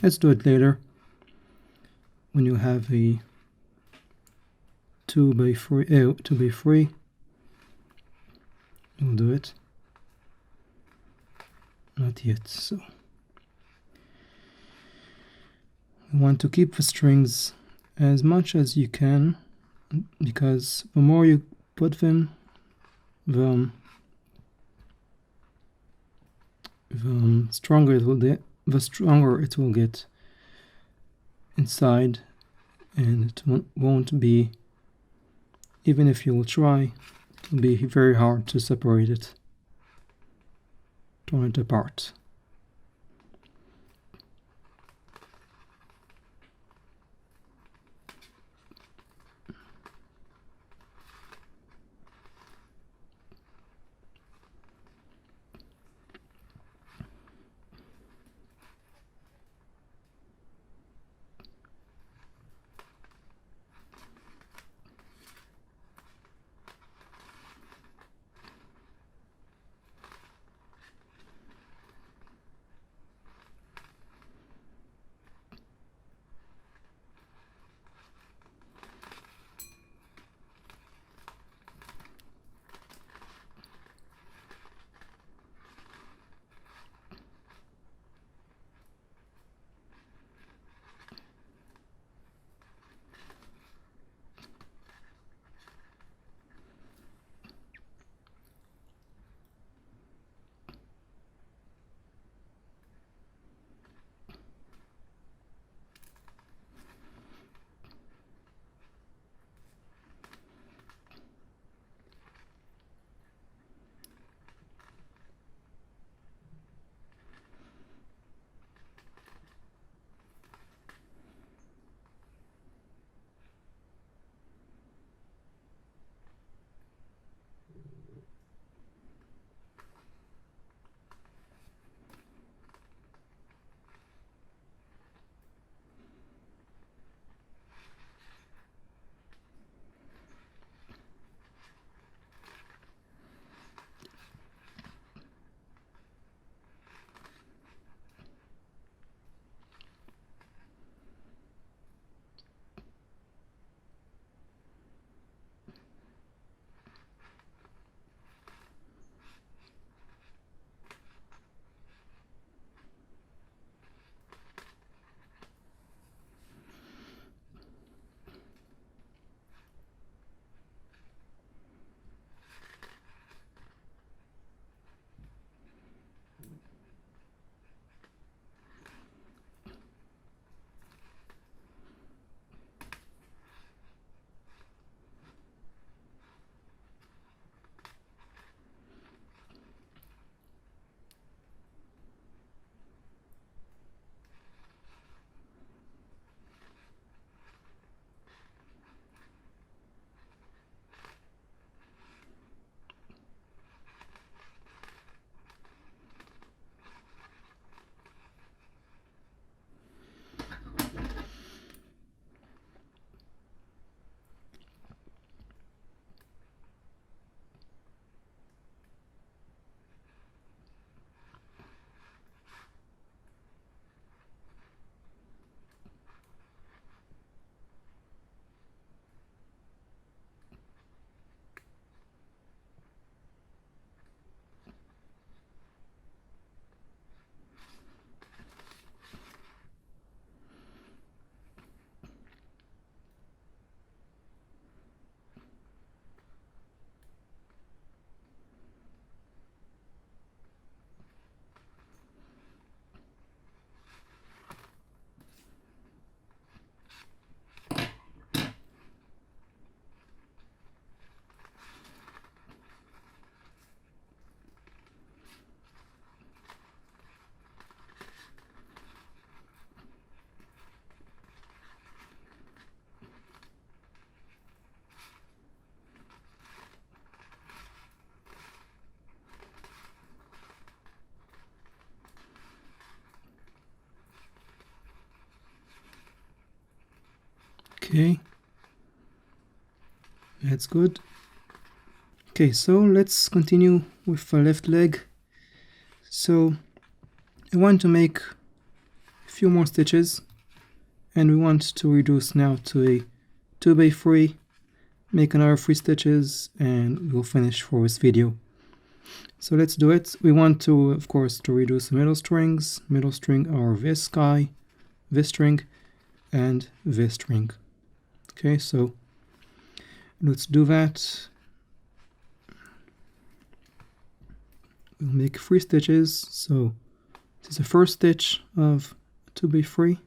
let's do it later. When you have a 2 by 3. We'll do it. Not yet. So we want to keep the strings as much as you can, because the more you put them, the stronger it will get inside, and it won't be, even if you will try, it will be very hard to separate it, torn it apart. Okay, that's good. Okay, so let's continue with the left leg. So I want to make a few more stitches, and we want to reduce now to a 2 by 3 make another 3 stitches, and we'll finish for this video. So let's do it. We want to, of course, to reduce the middle strings. Middle string are this guy, this string, and this string. Okay, so let's do that. We'll make 3 stitches. So this is the first stitch of 2B3.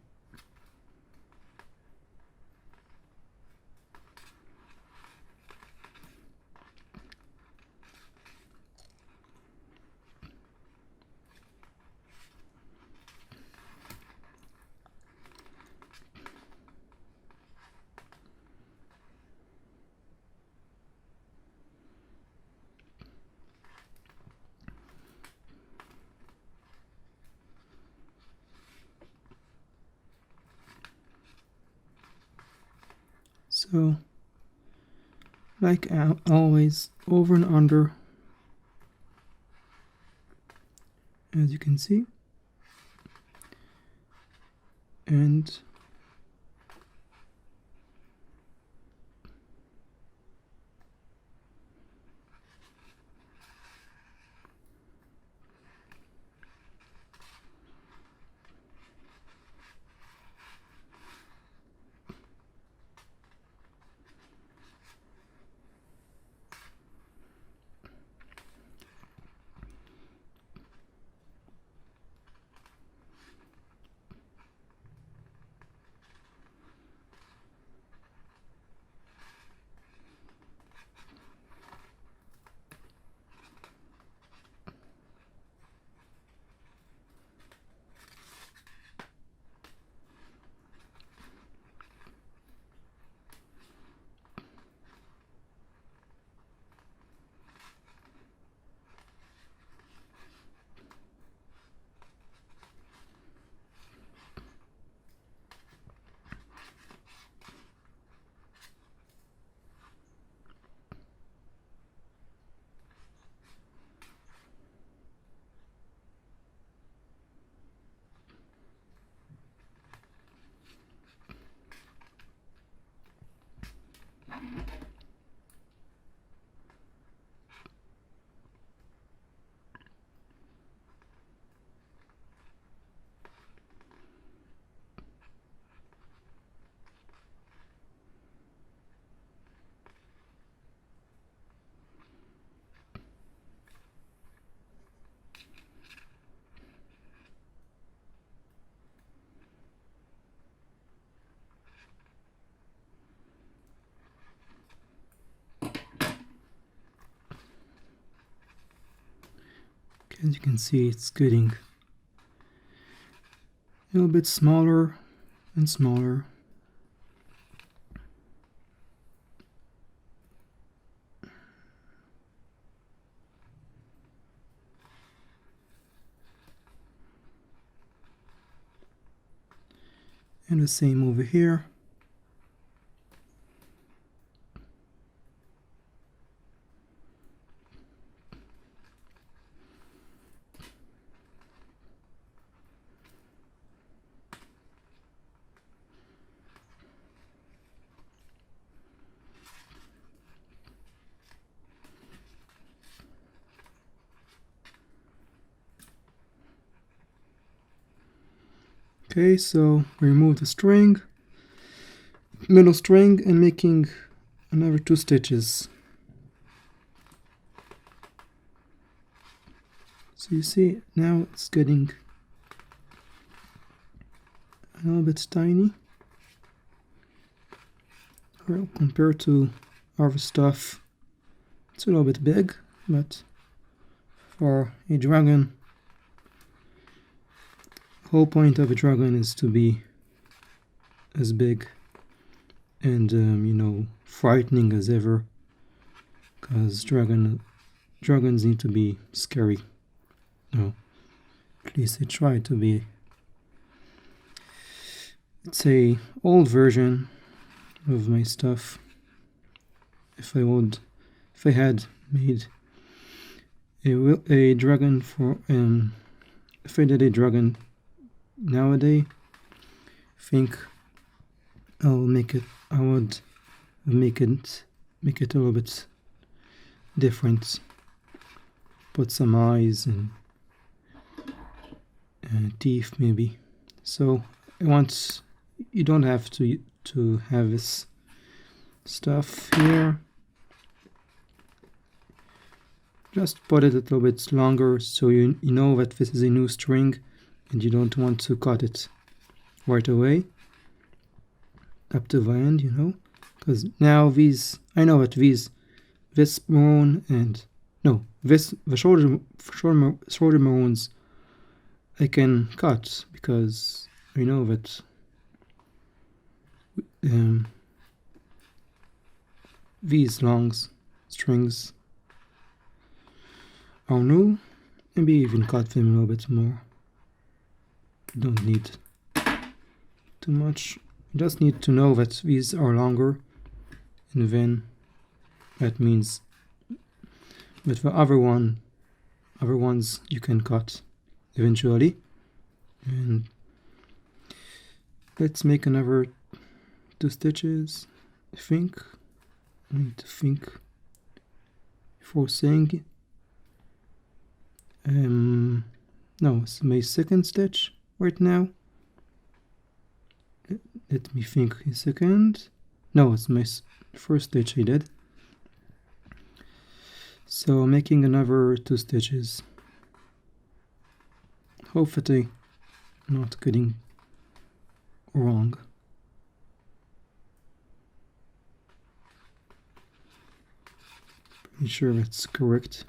So, like always, over and under, as you can see, and as you can see, it's getting a little bit smaller and smaller. And the same over here. Okay, so remove the string, middle string, and making another 2 stitches. So you see, now it's getting a little bit tiny. Well, compared to other stuff, it's a little bit big, but for a dragon, the whole point of a dragon is to be as big and you know, frightening as ever, because dragons need to be scary. No, at least they try to be. It's a old version of my stuff. If I had made a dragon for if I did a dragon nowadays, I think I would make it make it a little bit different. Put some eyes and teeth maybe. So you don't have to have this stuff here. Just put it a little bit longer so you know that this is a new string and you don't want to cut it right away up to the end, you know, because now I know that this maroon and no, the shorter maroons I can cut because I know that these long strings are new. Maybe even cut them a little bit more. Don't need too much. You just need to know that these are longer, and then that means that the other ones you can cut eventually. And let's make another 2 stitches. I think I need to think before saying no, it's my second stitch right now. Let me think a second. No, it's my first stitch I did. So making another 2 stitches. Hopefully not getting wrong. Pretty sure that's correct.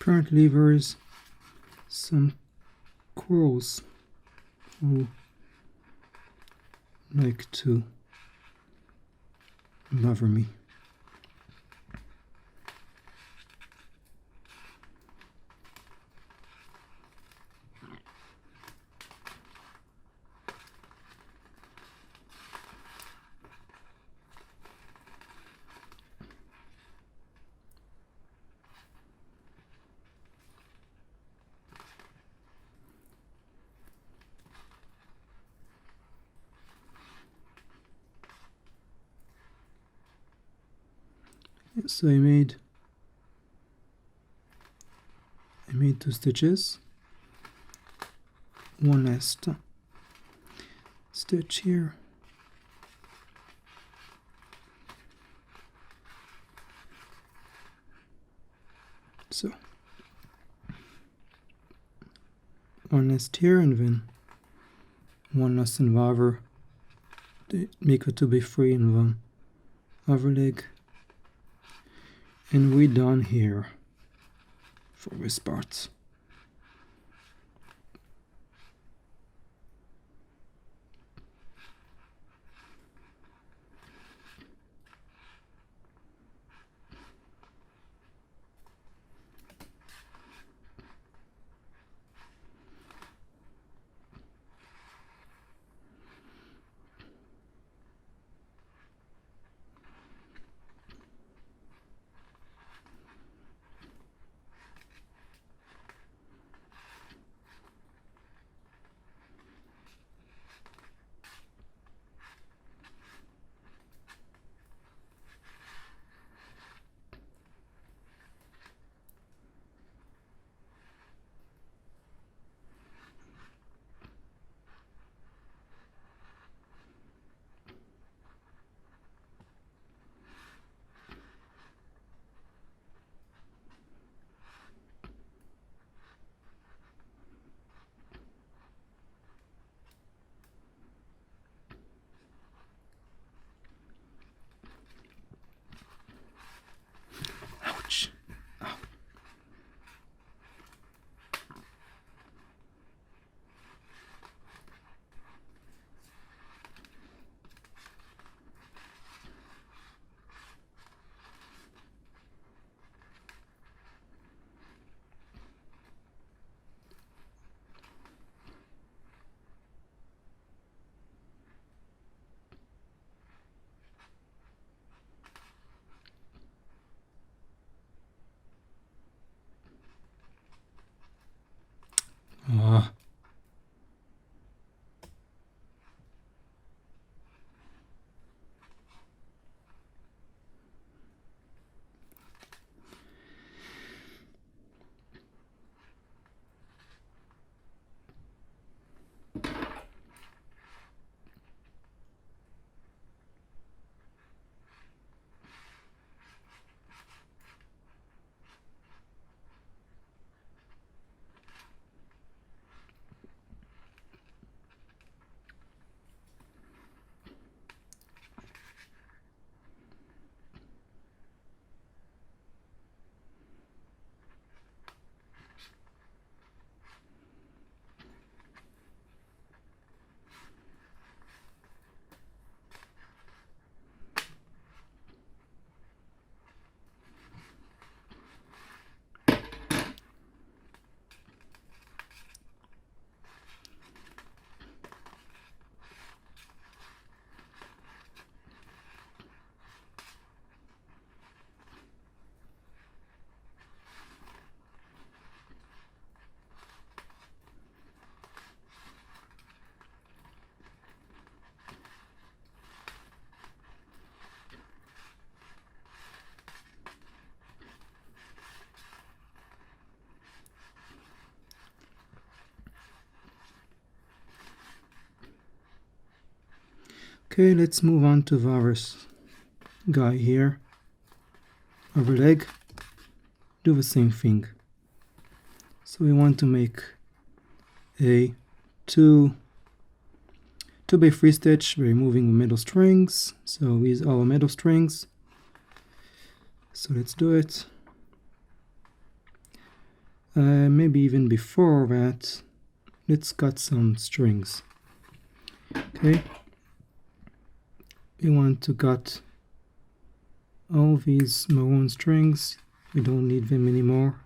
Apparently there's some squirrels who like to bother me. So I made 2 stitches, one last stitch here, so one last here, and then one last in the other, make it to be free in the other leg, and we're done here for this part. Ouch. Ow. Ah. Okay, let's move on to the other guy here. Other leg, do the same thing. So we want to make a 2 by 3 stitch, removing the middle strings. So these are our middle strings. So let's do it. Maybe even before that, let's cut some strings. Okay. We want to cut all these maroon strings. We don't need them anymore.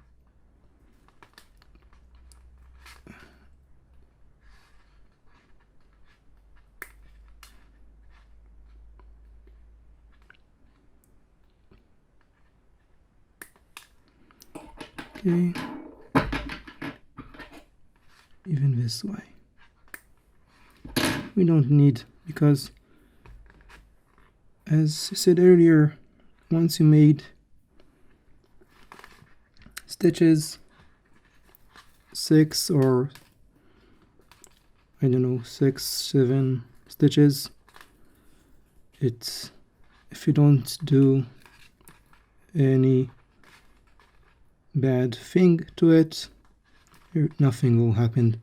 Okay. Even this way. We don't need, because as I said earlier, once you made stitches, 6 or I don't know, 6, 7 stitches. It's if you don't do any bad thing to it, nothing will happen.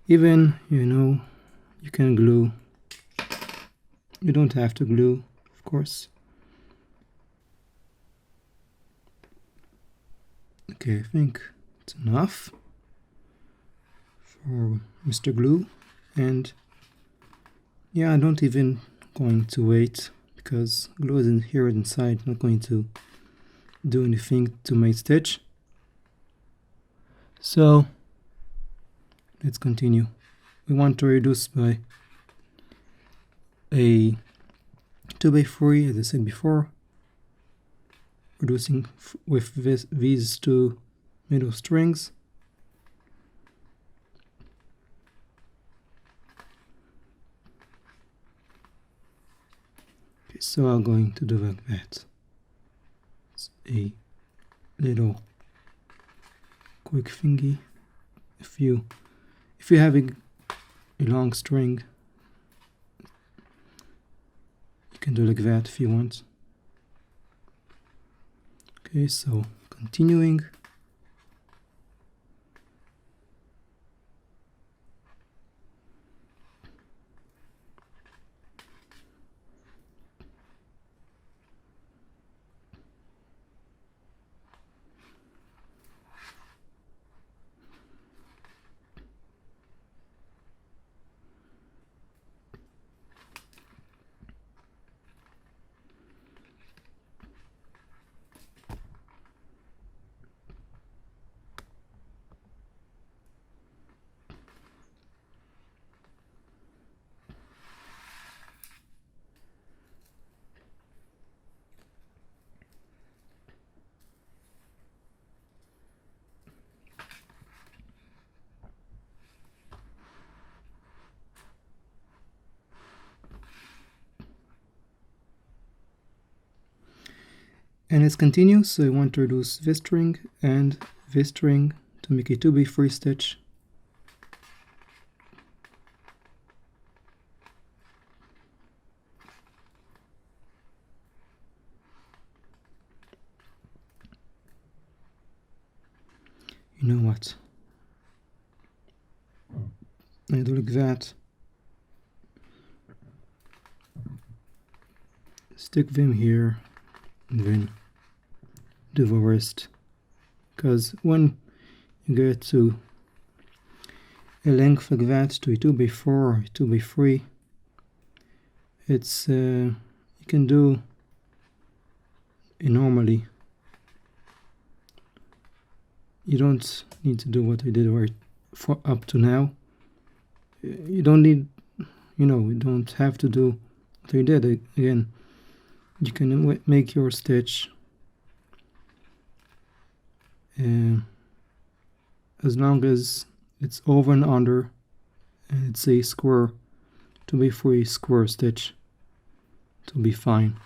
Even, you can glue. You don't have to glue, of course. Okay, I think it's enough for Mr. Glue. And yeah, I'm not even going to wait because glue is in here inside, not going to do anything to my stitch. So let's continue. We want to reduce by a 2x3, as I said before, reducing with these two middle strings. Okay, so I'm going to do like that. It's a little quick thingy. If you're having a long string, you can do like that if you want. Okay, so continuing. And it's continuous, so I want to reduce this string and this string to make a 2x3 stitch. You know what? I do like that. Stick them here and then do the rest. Because when you get to a length like that, to a 2x4 or 2x3, it's you can do it normally. You don't need to do what I did right for up to now. You don't need, you don't have to do what I did. Again, you can make your stitch as long as it's over and under and it's a square, 2x3 square stitch, to be fine.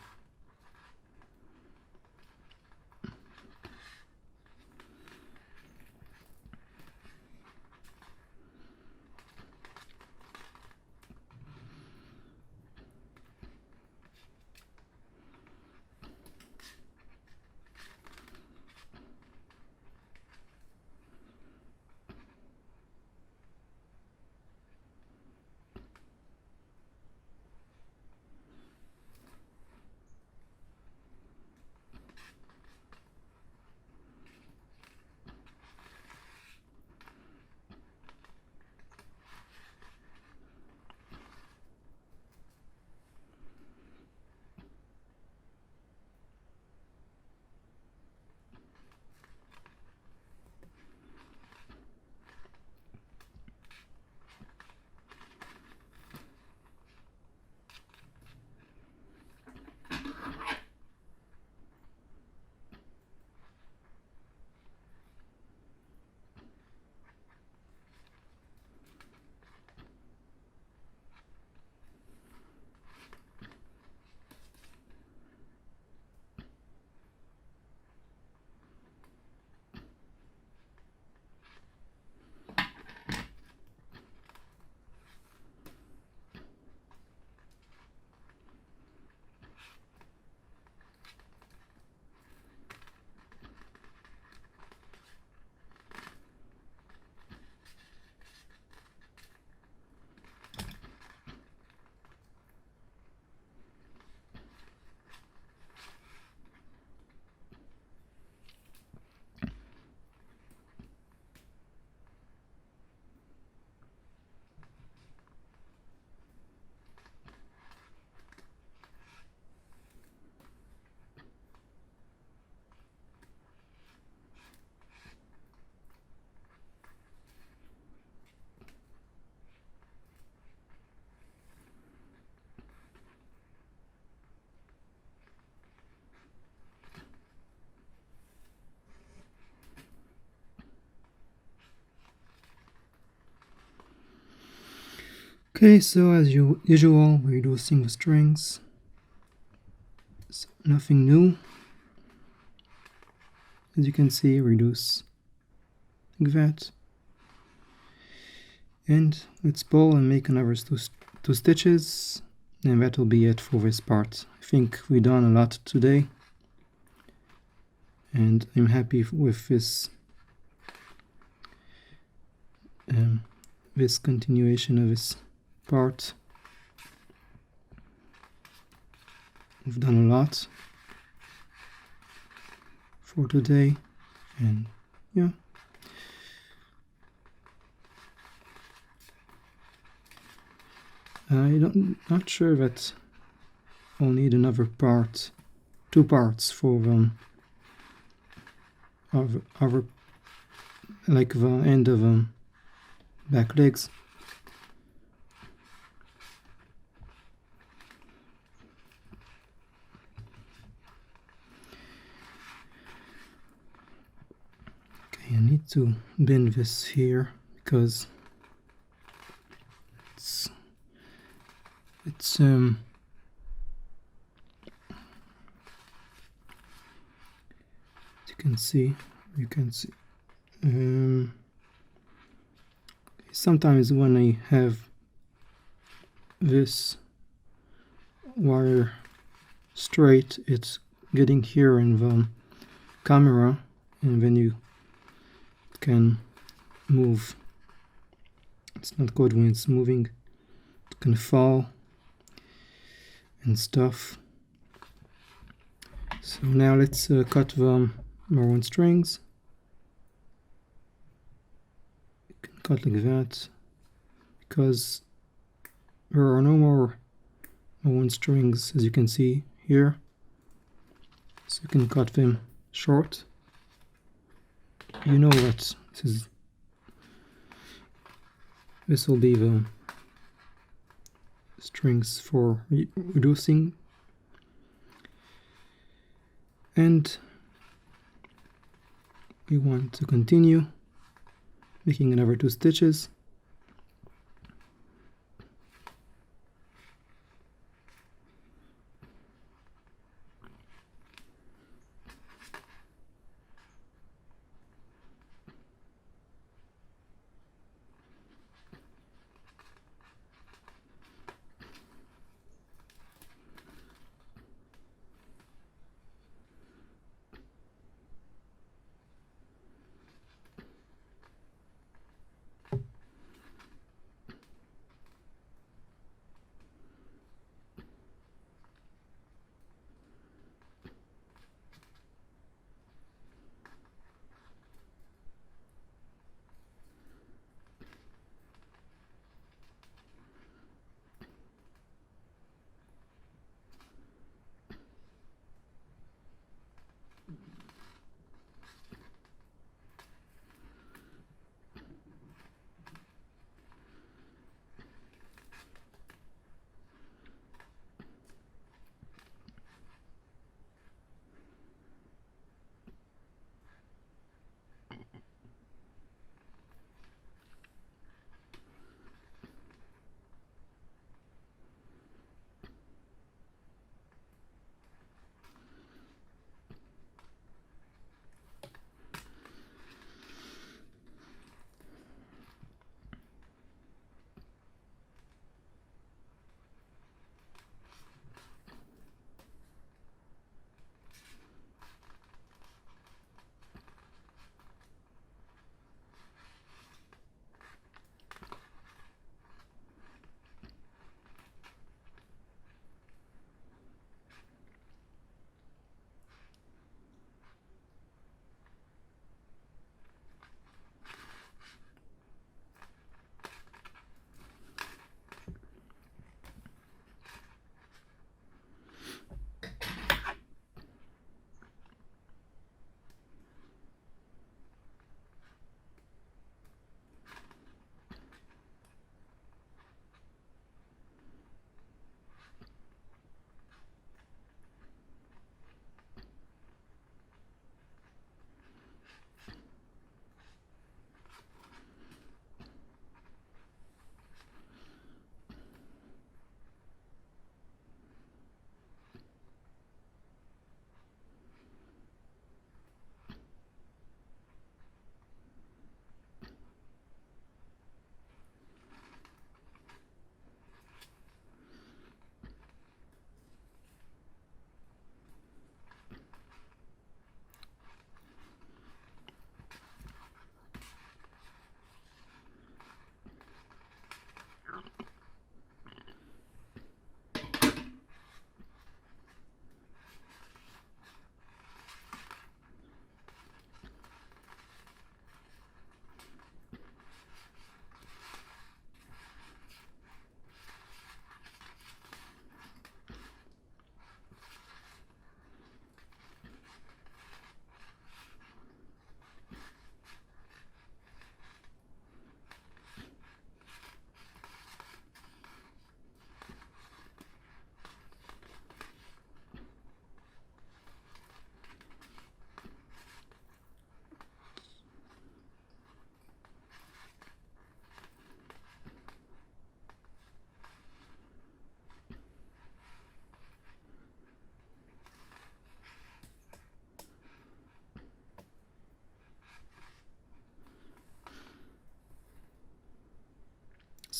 Okay, so as usual, we're reducing the strings. So nothing new. As you can see, reduce like that. And let's pull and make another two stitches, and that will be it for this part. I think we've done a lot today, and I'm happy with this this continuation of this part. We've done a lot for today, and yeah. Not sure that I'll need another part, two parts for our like the end of back legs. Okay, I need to bend this here because it's you can see sometimes when I have this wire straight, it's getting here in the camera, and then you can move. It's not good when it's moving. It can fall and stuff. So now let's cut the maroon strings. You can cut like that because there are no more maroon strings, as you can see here. So you can cut them short. You know what this will be the strings for reducing, and we want to continue making another two stitches.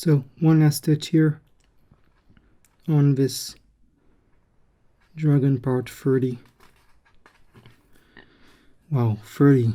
So one last stitch here on this dragon part 30. Wow, 30.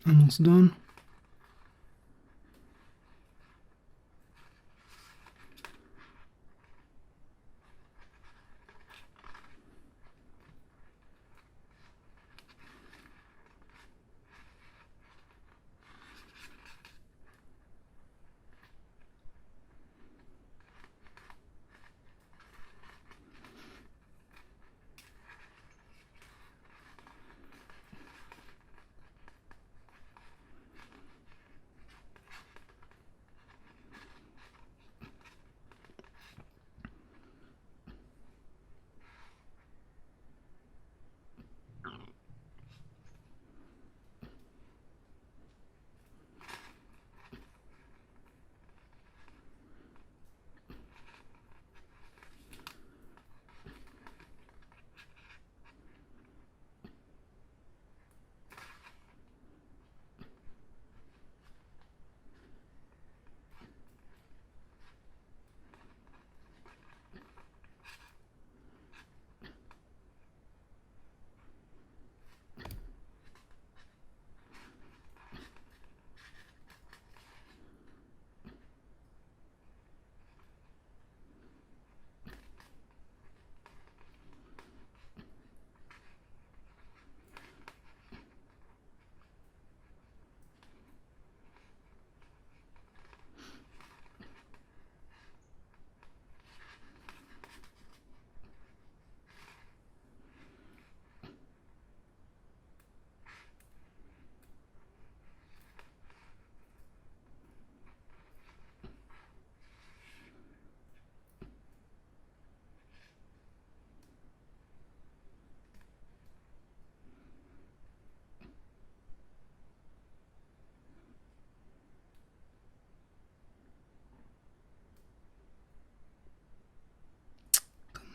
Almost done.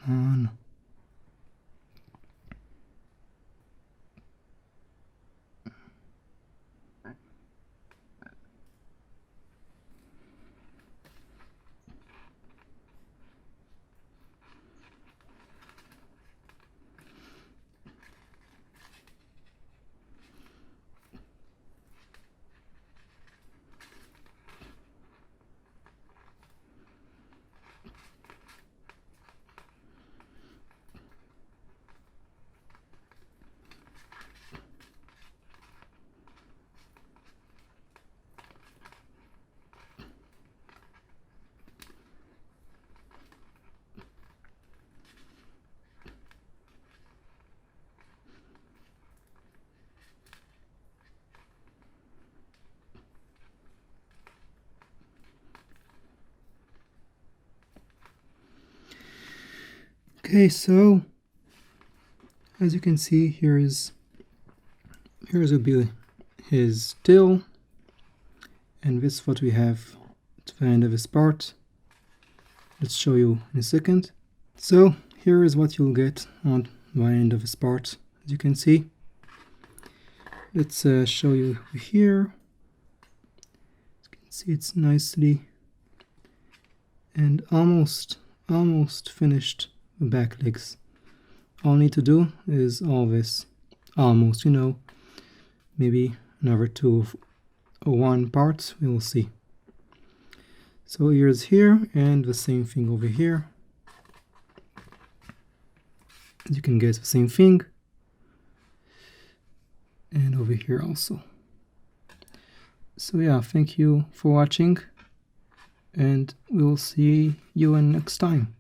On. Okay, so as you can see, here's will be his tail, and this is what we have at the end of this part. Let's show you in a second. So here is what you'll get on the end of this part. As you can see, let's show you here. As you can see, it's nicely and almost finished the back legs. All I need to do is all this. almost, you know, maybe another 2 or 1 parts, we will see. So here's here, and the same thing over here. You can guess the same thing. And over here also. So yeah, thank you for watching, and we will see you in next time.